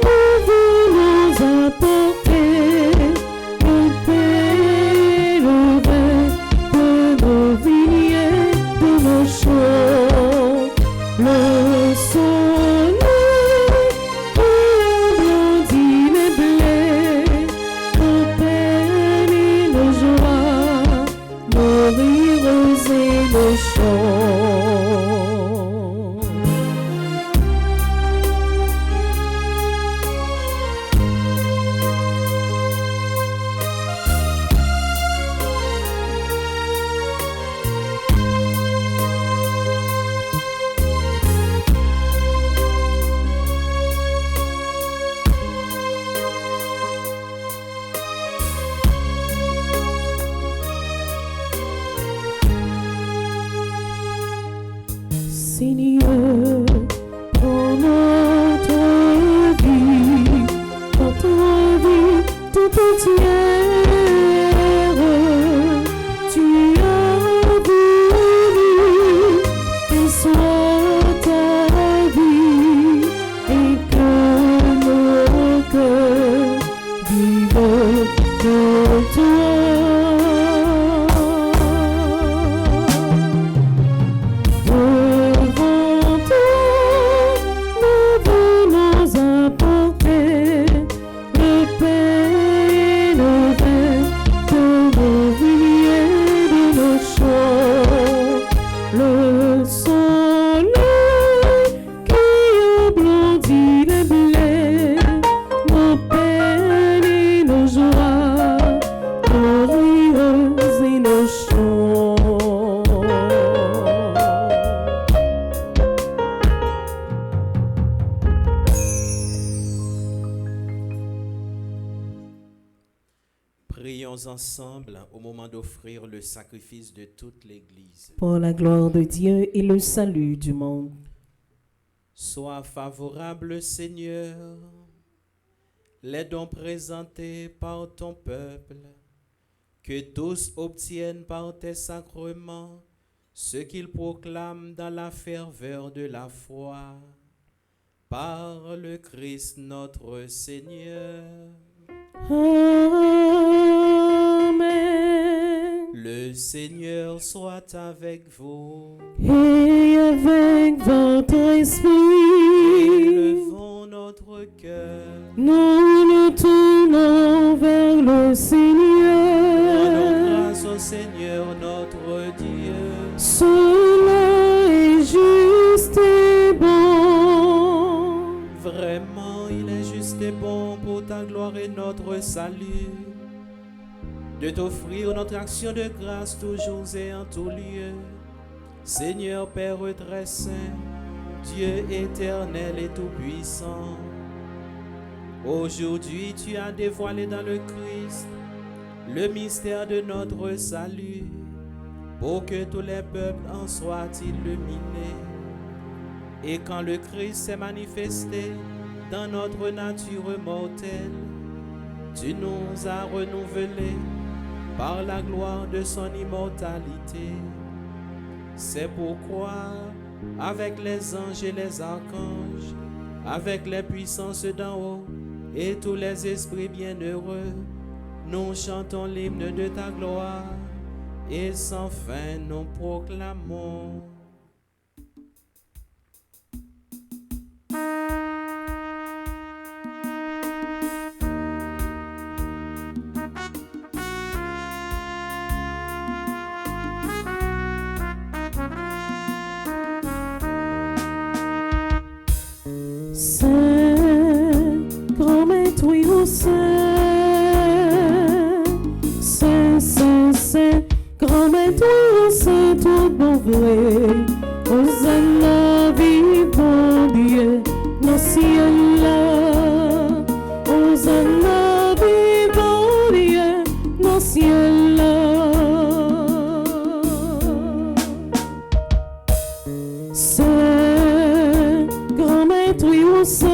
Speaker 2: nous voulons apporter le pain et le vin de nos vignes et de nos champs. Le soleil qui a blondi les blés, nos
Speaker 3: Prions ensemble au moment d'offrir le sacrifice de toute l'Église.
Speaker 2: Pour la gloire de Dieu et le salut du monde.
Speaker 3: Sois favorable, Seigneur, les dons présentés par ton peuple, que tous obtiennent par tes sacrements ce qu'ils proclament dans la ferveur de la foi. Par le Christ notre Seigneur.
Speaker 2: Amen.
Speaker 3: Le Seigneur soit avec vous.
Speaker 2: Et avec votre esprit,
Speaker 3: Élevons notre cœur.
Speaker 2: nous nous tournons vers le
Speaker 3: Rendons
Speaker 2: Seigneur.
Speaker 3: grâce au Seigneur notre Dieu.
Speaker 2: Cela est juste et bon.
Speaker 3: Vraiment, il est juste et bon pour ta gloire et notre salut de t'offrir notre action de grâce toujours et en tout lieu. Seigneur Père très saint, Dieu éternel et tout-puissant, aujourd'hui tu as dévoilé dans le Christ le mystère de notre salut pour que tous les peuples en soient illuminés. Et quand le Christ s'est manifesté dans notre nature mortelle, tu nous as renouvelés par la gloire de son immortalité. C'est pourquoi, avec les anges et les archanges, avec les puissances d'en haut et tous les esprits bienheureux, nous chantons l'hymne de ta gloire et sans fin nous proclamons.
Speaker 2: Saint, grand maître, oui, au Saint. Saint, Saint, Saint, grand maître, oui, au Saint, tout bon vrai. Hosanna, vivant Dieu, dans le ciel là. Hosanna, vivant Dieu, dans le ciel là. Saint, grand maître, oui, au Saint.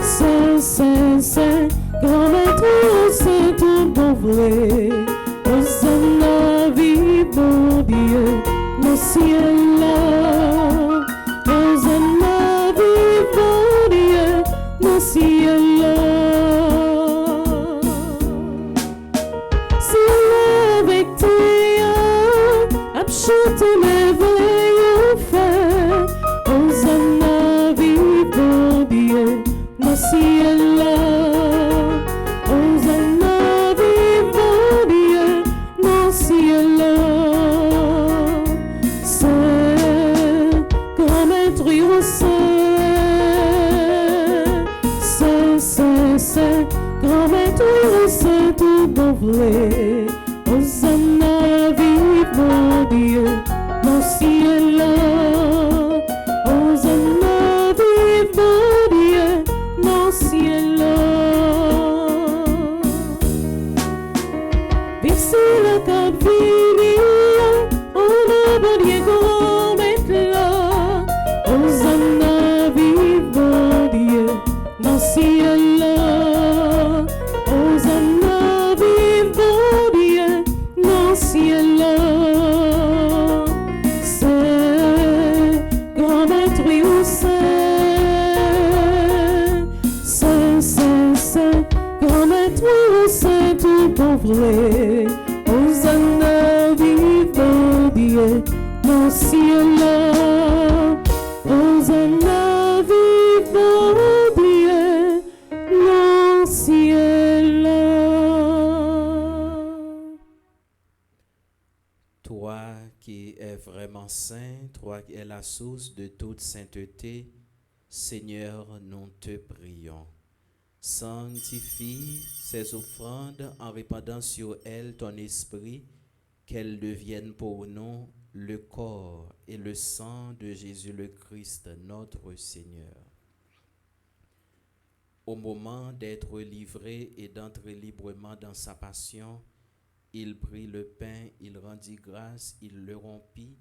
Speaker 2: Saint, Saint, Saint, grand maître, oui, au Saint, tout bon vrai. Hosanna, vivant Dieu, dans le ciel là. Hosanna, vivant Dieu, dans le ciel là. C'est avec toi, chante merveilleux fait. Hosanna, vivant Dieu, dans le ciel là. Hosanna, vivant Dieu, dans le ciel là. Saint, grand maître, oui, au Saint. Saint, Saint, Saint, grand maître, oui, au Saint, tout bon vrai. Hosanna, vivant Dieu, dans le ciel là. Hosanna, vivant Dieu, dans le ciel là. Vive le cap fini, on a bon Dieu grand maître là. Hosanna, vivant Dieu, dans le ciel là. Hosanna, vivant Dieu, dans le ciel là. Saint, grand maître, oui, au Saint. Saint, Saint, Saint, grand maître, oui, au Saint, tout bon vrai. Hosanna, vivant Dieu, dans le ciel là. Hosanna, vivant Dieu, dans le ciel là.
Speaker 3: Toi qui es vraiment saint, toi qui es la source de toute sainteté, Seigneur, nous te prions. Sanctifie ces offrandes en répandant sur elles ton esprit, qu'elles deviennent pour nous le corps et le sang de Jésus le Christ, notre Seigneur. Au moment d'être livré et d'entrer librement dans sa passion, il prit le pain, il rendit grâce, il le rompit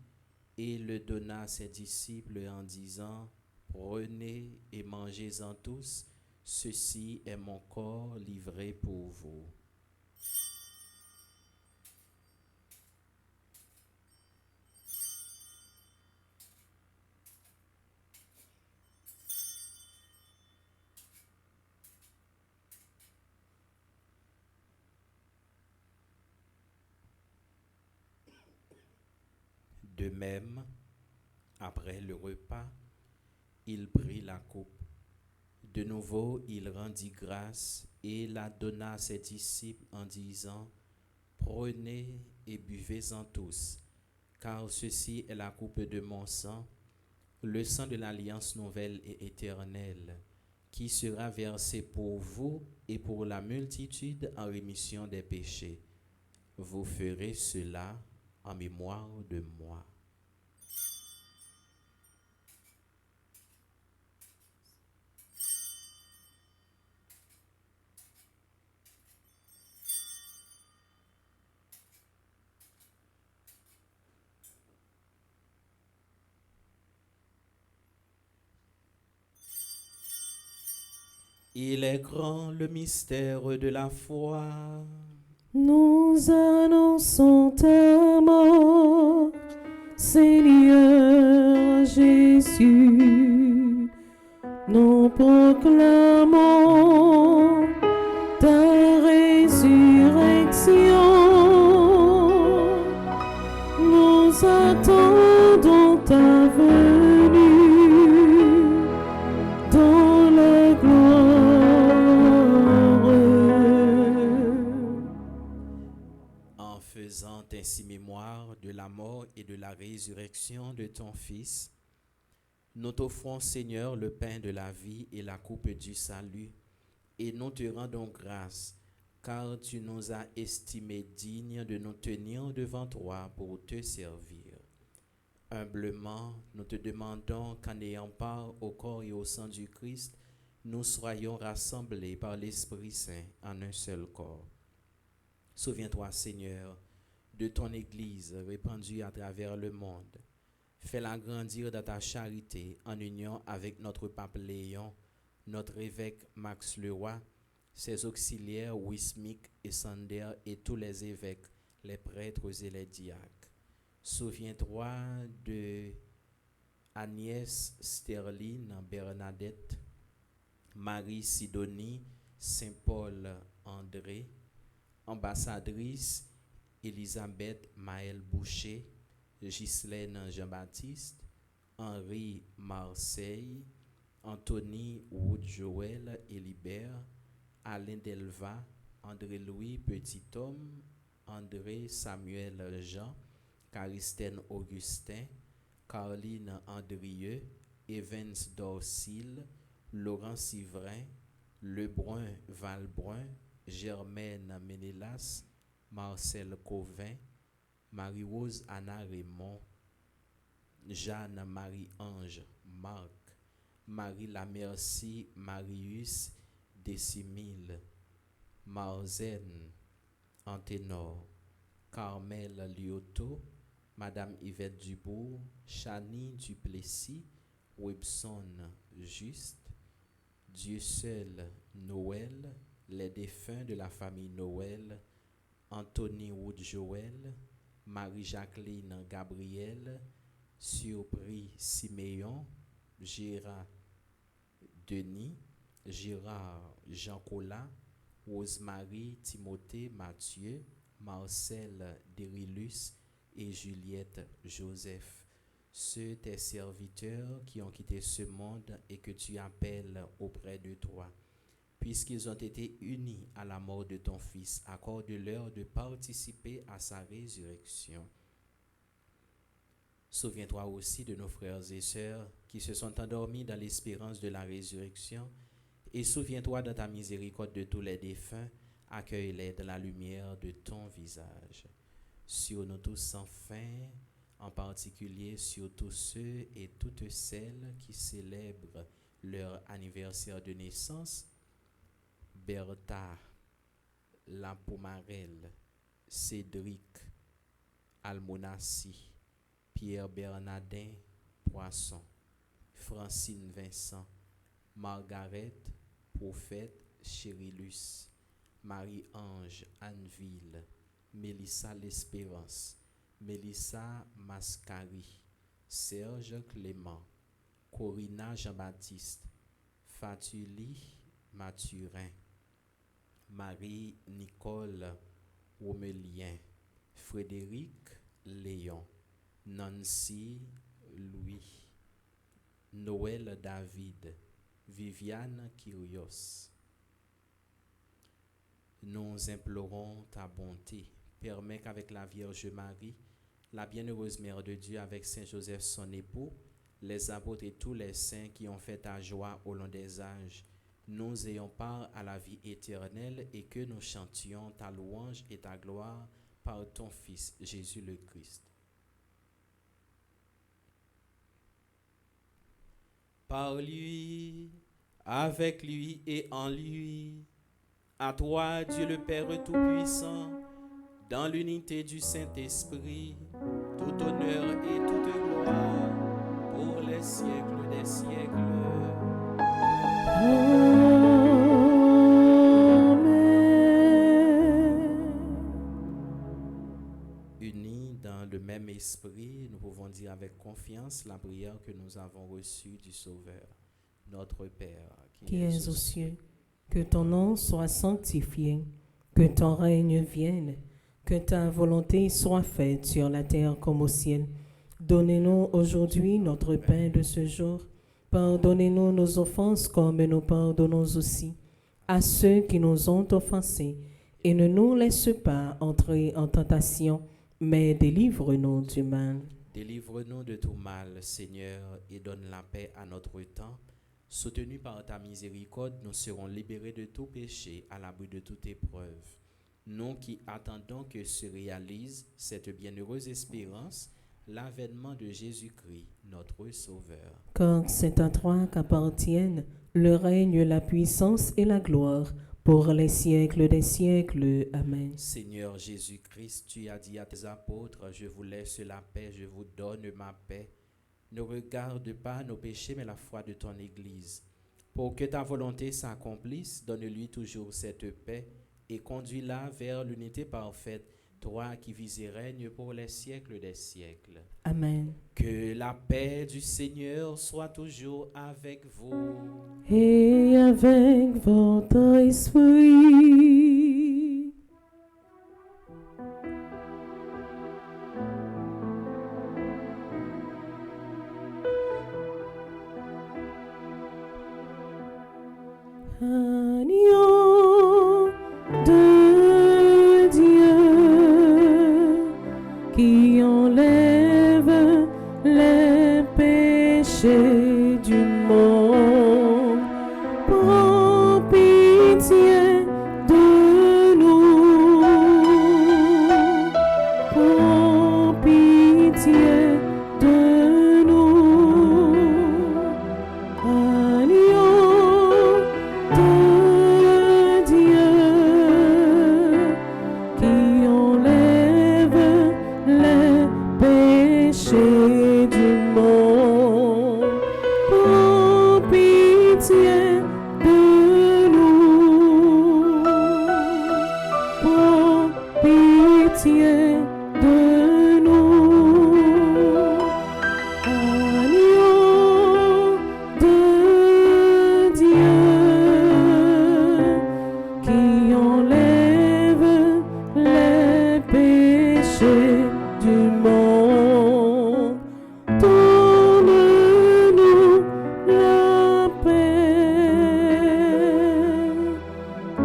Speaker 3: et le donna à ses disciples en disant, « Prenez et mangez-en tous, ceci est mon corps livré pour vous. » De même, après le repas, il prit la coupe. De nouveau, il rendit grâce et la donna à ses disciples en disant, « Prenez et buvez-en tous, car ceci est la coupe de mon sang, le sang de l'alliance nouvelle et éternelle, qui sera versé pour vous et pour la multitude en rémission des péchés. Vous ferez cela en mémoire de moi. » Il est grand le mystère de la foi.
Speaker 2: Nous annonçons ta mort, Seigneur Jésus. Nous proclamons ta résurrection. Nous attendons ta venue dans la gloire.
Speaker 3: En faisant ainsi mémoire de la mort et de la résurrection de ton Fils, nous t'offrons, Seigneur, le pain de la vie et la coupe du salut, et nous te rendons grâce, car tu nous as estimés dignes de nous tenir devant toi pour te servir. Humblement, nous te demandons qu'en ayant part au corps et au sang du Christ, nous soyons rassemblés par l'Esprit Saint en un seul corps. Souviens-toi, Seigneur, de ton Église répandue à travers le monde. Fais-la grandir dans ta charité en union avec notre pape Léon, notre évêque Max Leroy, ses auxiliaires Wismic et Sander et tous les évêques, les prêtres et les diacres. Souviens-toi de Agnès Sterline Bernadette, Marie Sidonie, Saint-Paul André, ambassadrice Elisabeth Maël Boucher, Ghislaine Jean-Baptiste, Henri Marseille, Anthony Wood-Joël Elibert, Alain Delva, André-Louis Petit-Homme, André Samuel Jean, Caristène Augustin, Caroline Andrieux, Evans Dorsil, Laurent Sivrin, Lebrun Valbrun, Germaine Ménélas, Marcel Covin, Marie-Rose Anna Raymond, Jeanne Marie-Ange Marc, Marie Lamercie Marius Décimile, Marzen Anténor, Carmel Lyoto, Madame Yvette Dubourg, Chani Duplessis, Webson Juste, Dieu seul Noël, les défunts de la famille Noël, Anthony Wood-Joël, Marie-Jacqueline Gabriel, Surpris Siméon, Gérard Denis, Gérard Jean Collat, Rosemary Timothée Mathieu, Marcel Dérilus et Juliette Joseph. Ceux tes serviteurs qui ont quitté ce monde et que tu appelles auprès de toi. Puisqu'ils ont été unis à la mort de ton Fils, accorde-leur de participer à sa résurrection. Souviens-toi aussi de nos frères et sœurs qui se sont endormis dans l'espérance de la résurrection, et souviens-toi dans ta miséricorde de tous les défunts, accueille-les dans la lumière de ton visage. Sur nous tous sans fin, en particulier sur tous ceux et toutes celles qui célèbrent leur anniversaire de naissance, Bertha Lapomarel, Cédric Almonassi, Pierre Bernardin Poisson, Francine Vincent, Margaret Prophète Chérillus, Marie-Ange Anneville, Mélissa L'Espérance, Mélissa Mascari, Serge Clément, Corina Jean-Baptiste, Fatuli Mathurin, Marie-Nicole Romelien, Frédéric Léon, Nancy Louis, Noël David, Viviane Kyrios. Nous implorons ta bonté. Permets qu'avec la Vierge Marie, la bienheureuse Mère de Dieu, avec Saint Joseph son époux, les apôtres et tous les saints qui ont fait ta joie au long des âges, nous ayons part à la vie éternelle et que nous chantions ta louange et ta gloire par ton Fils Jésus le Christ. Par lui, avec lui et en lui, à toi, Dieu le Père Tout-Puissant, dans l'unité du Saint-Esprit, tout honneur et toute gloire pour les siècles des siècles. Unis dans le même esprit, nous pouvons dire avec confiance la prière que nous avons reçue du Sauveur. Notre Père,
Speaker 2: qui es aux cieux, que ton nom soit sanctifié, que ton règne vienne, que ta volonté soit faite sur la terre comme au ciel. Donnez-nous aujourd'hui notre pain de ce jour. Pardonnez-nous nos offenses comme nous pardonnons aussi à ceux qui nous ont offensés. Et ne nous laisse pas entrer en tentation, mais délivre-nous du mal.
Speaker 3: Délivre-nous de tout mal, Seigneur, et donne la paix à notre temps. Soutenus par ta miséricorde, nous serons libérés de tout péché, à l'abri de toute épreuve. Nous qui attendons que se réalise cette bienheureuse espérance, l'avènement de Jésus-Christ, notre Sauveur.
Speaker 2: Car c'est à toi qu'appartiennent le règne, la puissance et la gloire, pour les siècles des siècles. Amen.
Speaker 3: Seigneur Jésus-Christ, tu as dit à tes apôtres, je vous laisse la paix, je vous donne ma paix. Ne regarde pas nos péchés, mais la foi de ton Église. Pour que ta volonté s'accomplisse, donne-lui toujours cette paix et conduis-la vers l'unité parfaite, toi qui vis et règnes pour les siècles des siècles.
Speaker 2: Amen.
Speaker 3: Que la paix du Seigneur soit toujours avec vous.
Speaker 2: Et avec votre esprit. Agneau de Dieu qui enlève les péchés du monde, prends pitié de nous, prends pitié de nous. Agneau de Dieu qui enlève les péchés du monde, prends pitié de nous, prends pitié de nous. Agneau de Dieu qui enlève les péchés du monde, donne-nous la paix,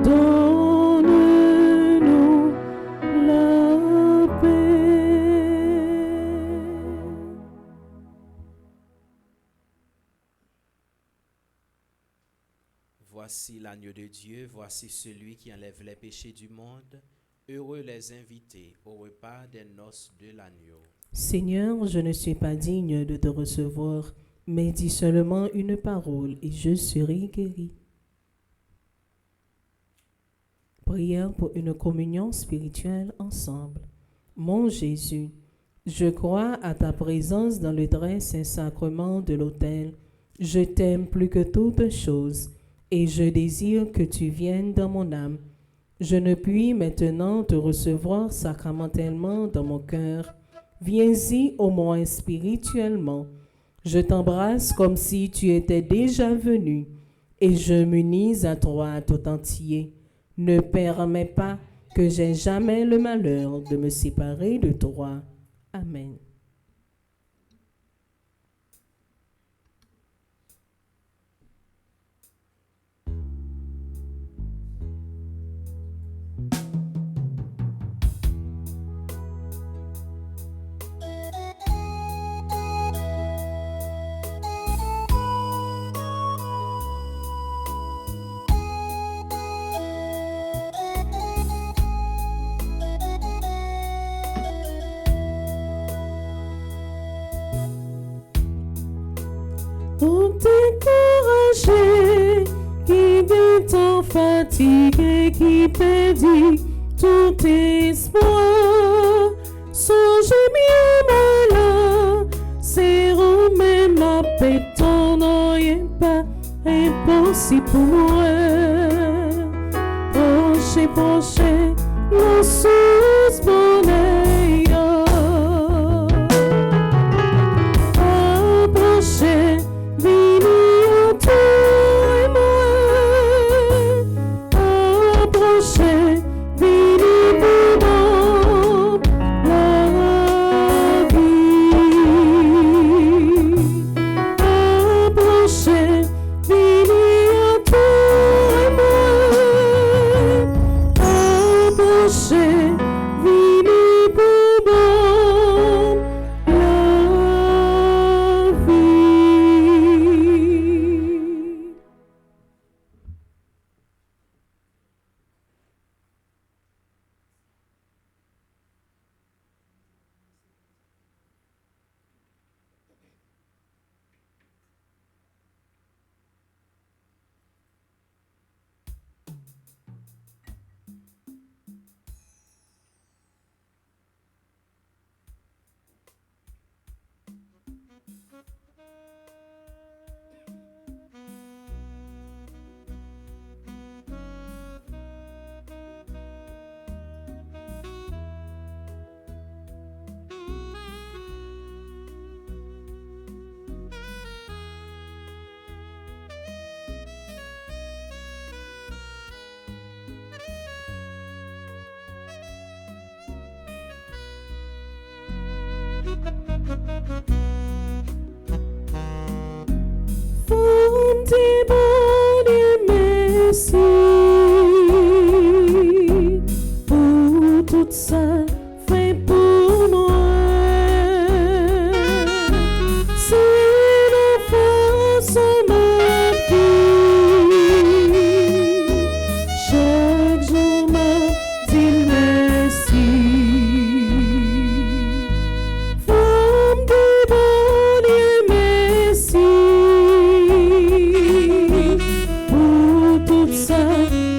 Speaker 2: donne-nous la paix.
Speaker 3: Voici l'agneau de Dieu, voici celui qui enlève les péchés du monde. Heureux les invités au repas des noces de l'agneau.
Speaker 2: Seigneur, je ne suis pas digne de te recevoir, mais dis seulement une parole et je serai guéri. Prière pour une communion spirituelle ensemble. Mon Jésus, je crois à ta présence dans le très saint sacrement de l'autel. Je t'aime plus que toutes choses et je désire que tu viennes dans mon âme. Je ne puis maintenant te recevoir sacramentellement dans mon cœur. Viens-y au moins spirituellement. Je t'embrasse comme si tu étais déjà venu et je m'unis à toi tout entier. Ne permets pas que j'aie jamais le malheur de me séparer de toi. Amen. Tout découragé, qui est fatigué, qui perdit tout espoir, songez bien malin, c'est même ma péton, n'est pas impossible pour moi. Proché, le sous bonheur. Approchez, vini autour moi. Approchez, vini pour la vie. Approchez, vini autour moi. Approchez, vini pour la vie. Femme des bonnes merci pour tout ça fait pour moi. C'est la force de ma vie. Chaque jour m'a dit merci. Femme des bonnes merci pour tout ça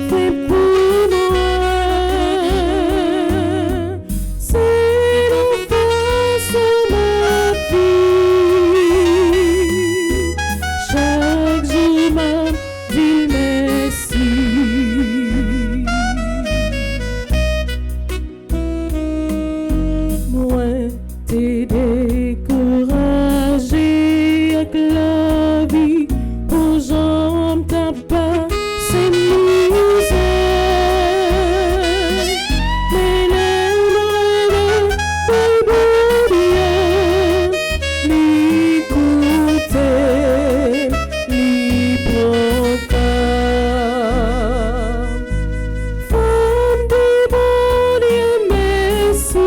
Speaker 2: fait pour moi. C'est la force de ma vie. Chaque jour m'a dit merci. Moi, t'es découragé avec la vie, pour j'en t'as pas, c'est misère. Mais l'aime, l'écouter, l'y proclame. Femme des bonnes merci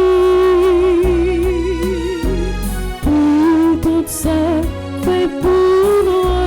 Speaker 2: pour tout ça fait pour moi.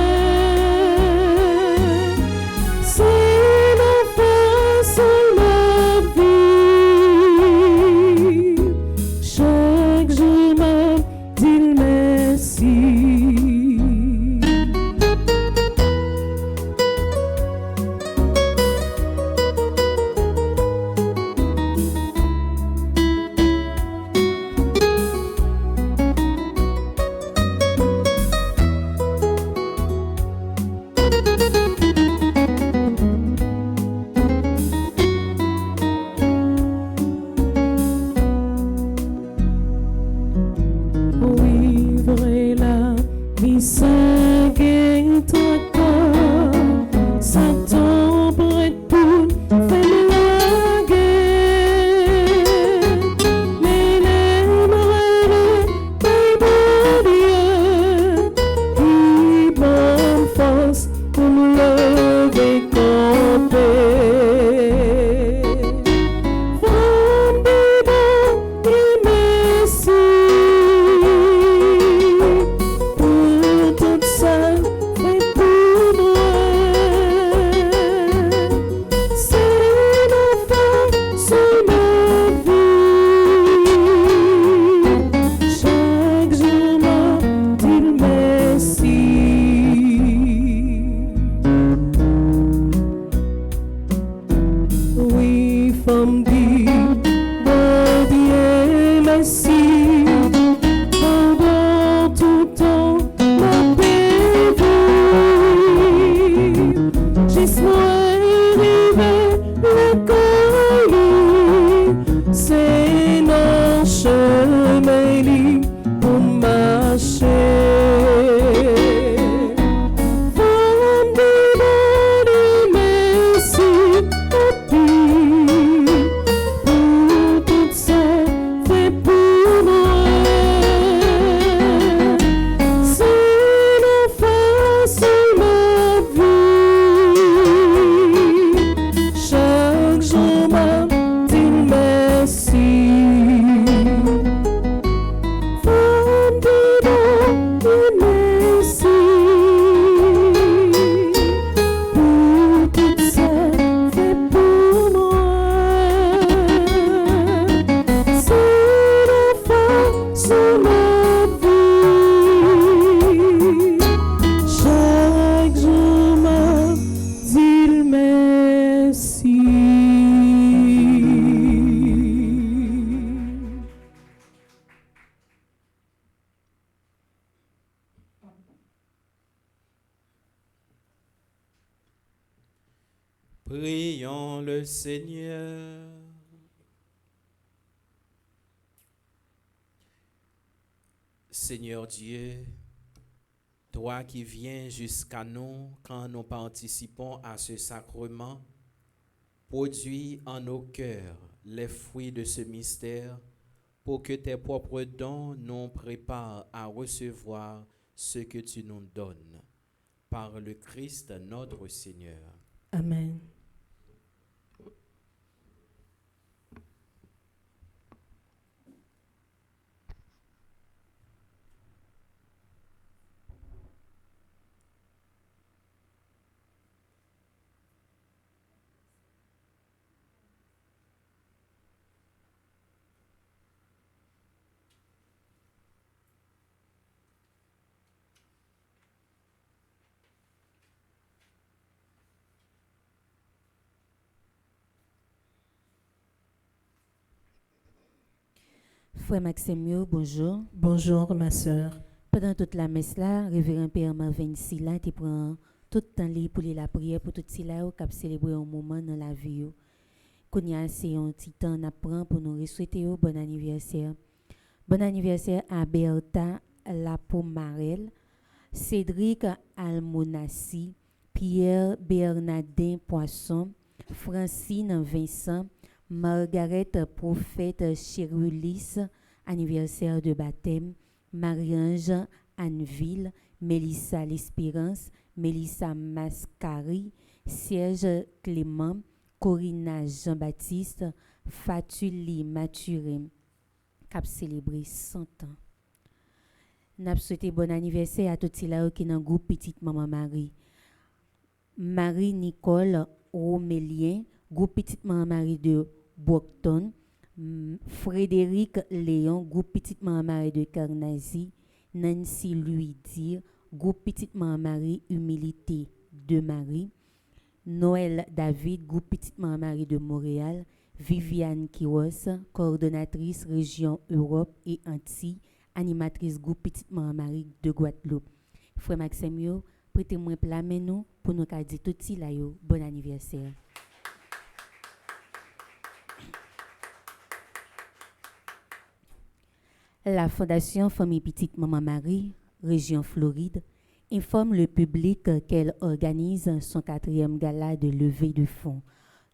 Speaker 3: Prions le Seigneur. Seigneur Dieu, toi qui viens jusqu'à nous quand nous participons à ce sacrement, produis en nos cœurs les fruits de ce mystère pour que tes propres dons nous préparent à recevoir ce que tu nous donnes. Par le Christ notre Seigneur.
Speaker 2: Amen.
Speaker 1: Frère Maximio, bonjour.
Speaker 2: Bonjour, ma sœur.
Speaker 1: Pendant toute la messe là, révérend Père Marvin Silla, tu prends tout le temps libre pour la prière pour tout cela qui a célébré un moment dans la vie. Kounya, c'est un petit temps à prendre pour nous souhaiter un bon anniversaire. Bon anniversaire à Bertha Lapomarel, Cédric Almonassi, Pierre Bernardin Poisson, Francine Vincent, Margaret Prophète Chirulis, anniversaire de baptême, Marie-Ange Anneville, Mélissa L'Espérance, Mélissa Mascari, Serge Clément, Corinna Jean-Baptiste, Fatuli Mathurin, cap célébré 100 ans. N'a souhaité bon anniversaire à tous ceux qui dans groupe Petite Maman Marie. Marie-Nicole Romélien, groupe Petite Maman Marie de Brockton, Frédéric Léon, groupe Petite Maman Marie de Carnazy, Nancy Louis Dire, groupe Petite Maman Marie Humilité de Marie, Noël David, groupe Petite Maman Marie de Montréal, Viviane Kiros, coordonnatrice région Europe et Antilles, animatrice groupe Petite Maman Marie de Guadeloupe. Frère Maximio, prêtez-moi plat nous pour nous dire tout si là yo bon anniversaire. La Fondation Famille Petite Maman Marie, région Floride, informe le public qu'elle organise son 4e gala de levée de fonds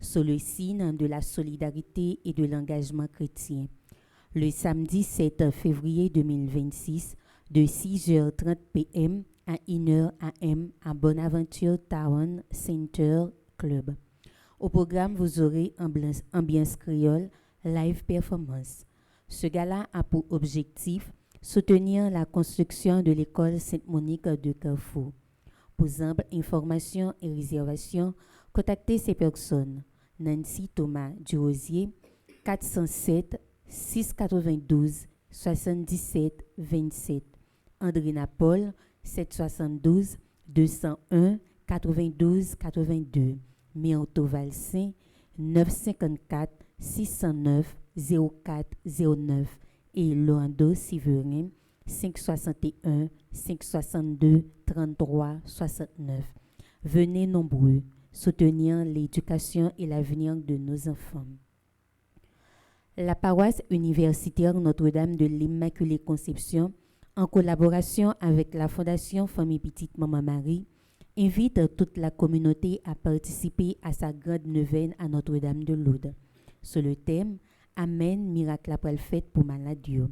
Speaker 1: sous le signe de la solidarité et de l'engagement chrétien. Le samedi 7 février 2026, de 6h30 p.m. à 1h a.m. à Bonaventure Town Center Club. Au programme, vous aurez ambiance créole, live performance. Ce gala a pour objectif soutenir la construction de l'école Sainte-Monique de Carrefour. Pour ample informations et réservations, contactez ces personnes. Nancy Thomas Durosier, 407 692 77 27. Andrina Paul, 772 201 92 82. Myrto Valsin, 954 609 0409. Et Loando Siverin, 561 562 33 69. Venez nombreux soutenir l'éducation et l'avenir de nos enfants. La paroisse universitaire Notre-Dame de l'Immaculée Conception, en collaboration avec la Fondation Famille Petite Maman Marie, invite toute la communauté à participer à sa grande neuvaine à Notre-Dame de Lourdes, sur le thème Amen, miracle après le fête pour maladieux.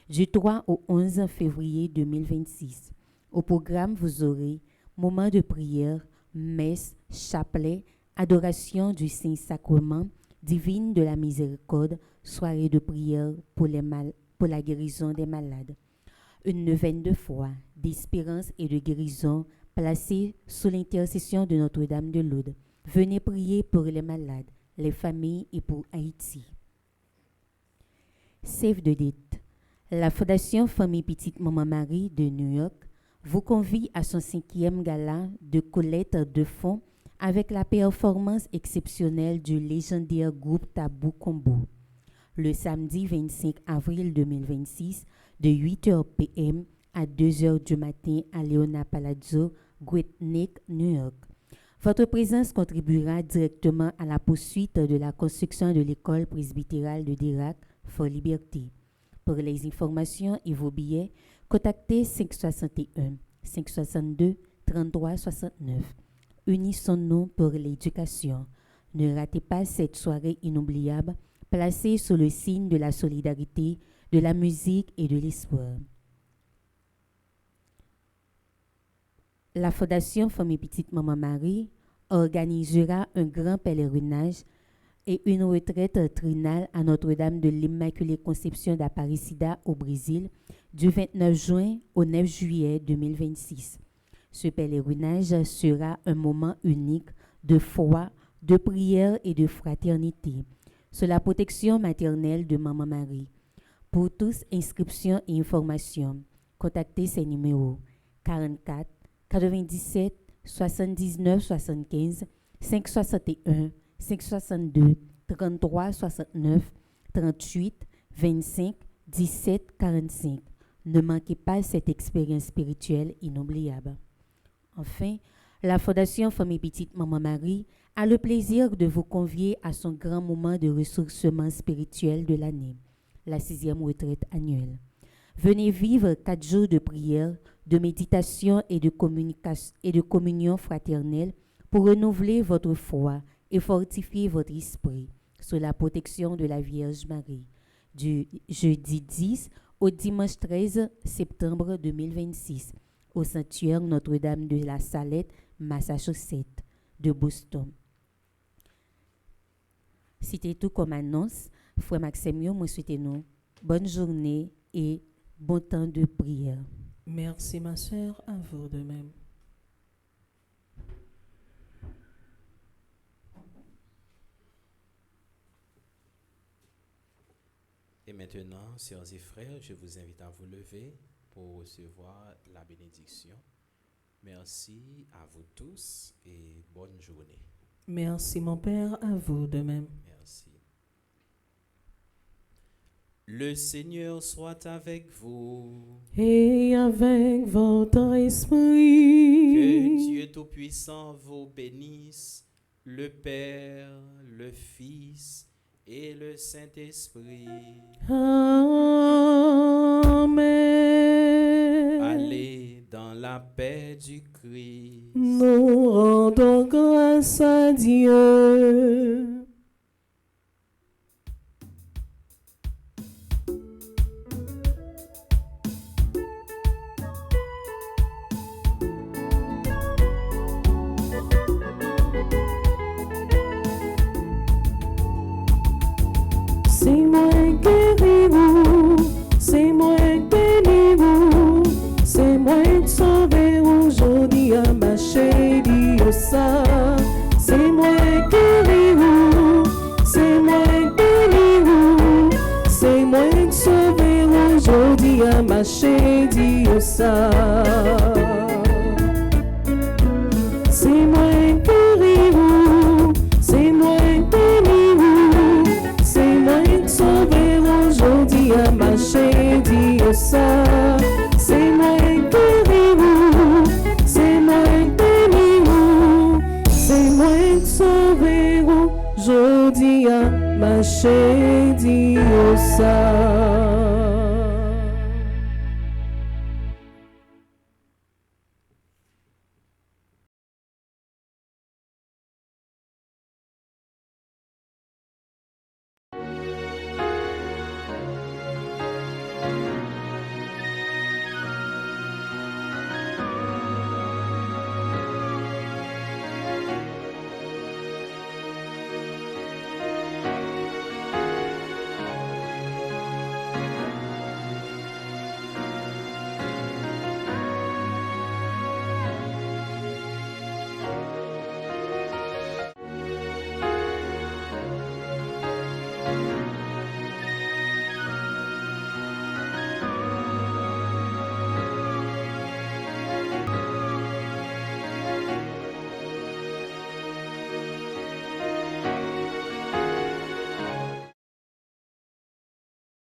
Speaker 1: Du 3 au 11 février 2026. Au programme, vous aurez moment de prière, messe, chapelet, adoration du Saint-Sacrement, divine de la miséricorde, soirée de prière pour la guérison des malades. Une neuvaine de foi, d'espérance et de guérison placée sous l'intercession de Notre-Dame de Lourdes. Venez prier pour les malades, les familles et pour Haïti. Save the date. La Fondation Famille Petite Maman Marie de New York vous convie à son 5e gala de collecte de fonds avec la performance exceptionnelle du légendaire groupe Tabou Combo. Le samedi 25 avril 2026, de 8h p.m. à 2h du matin à Leona Palazzo, Great Neck, New York. Votre présence contribuera directement à la poursuite de la construction de l'école presbytérale de Dirac, Fort Liberté. Pour les informations et vos billets, contactez 561 562 33 69. Unissons-nous pour l'éducation. Ne ratez pas cette soirée inoubliable, placée sous le signe de la solidarité, de la musique et de l'espoir. La Fondation Famille Petite Maman Marie organisera un grand pèlerinage et une retraite trinale à Notre-Dame de l'Immaculée Conception d'Aparecida au Brésil du 29 juin au 9 juillet 2026. Ce pèlerinage sera un moment unique de foi, de prière et de fraternité sous la protection maternelle de Maman Marie. Pour tous, inscriptions et informations, contactez ces numéros 44 97 79 75 561 562 33 69 38 25 17 45. Ne manquez pas cette expérience spirituelle inoubliable. Enfin, la Fondation Famille Petite Maman Marie a le plaisir de vous convier à son grand moment de ressourcement spirituel de l'année, la 6e retraite annuelle. Venez vivre 4 jours de prière, de méditation et de communion fraternelle pour renouveler votre foi et fortifier votre esprit sous la protection de la Vierge Marie, du jeudi 10 au dimanche 13 septembre 2026, au sanctuaire Notre-Dame de la Salette, Massachusetts, de Boston. C'était tout comme annonce. Frère Maxime, moi souhaitez nous bonne journée et bon temps de prière.
Speaker 2: Merci ma sœur, à vous de même.
Speaker 3: Et maintenant, sœurs et frères, je vous invite à vous lever pour recevoir la bénédiction. Merci à vous tous et bonne journée.
Speaker 2: Merci mon Père, à vous de même.
Speaker 3: Merci. Le Seigneur soit avec vous.
Speaker 2: Et avec votre
Speaker 3: Que
Speaker 2: esprit.
Speaker 3: Dieu Tout-Puissant vous bénisse, le Père, le Fils et le Saint-Esprit.
Speaker 2: Amen.
Speaker 3: Allez dans la paix du Christ.
Speaker 2: Nous rendons grâce à Dieu. C'est moi guéri-vous, c'est moi béni-vous, c'est moi sauvé aujourd'hui à ma chérie au ça. C'est moi guéri-vous, c'est moi béni-vous, c'est moi sauvé aujourd'hui à ma chérie au ça. C'est moi guéri-vous, c'est moi béni-vous, c'est moi sauvé aujourd'hui à ma chérie au ça. C'est moi guéri-vous, c'est moi béni-vous, c'est moi sauvé aujourd'hui à ma chérie au ça.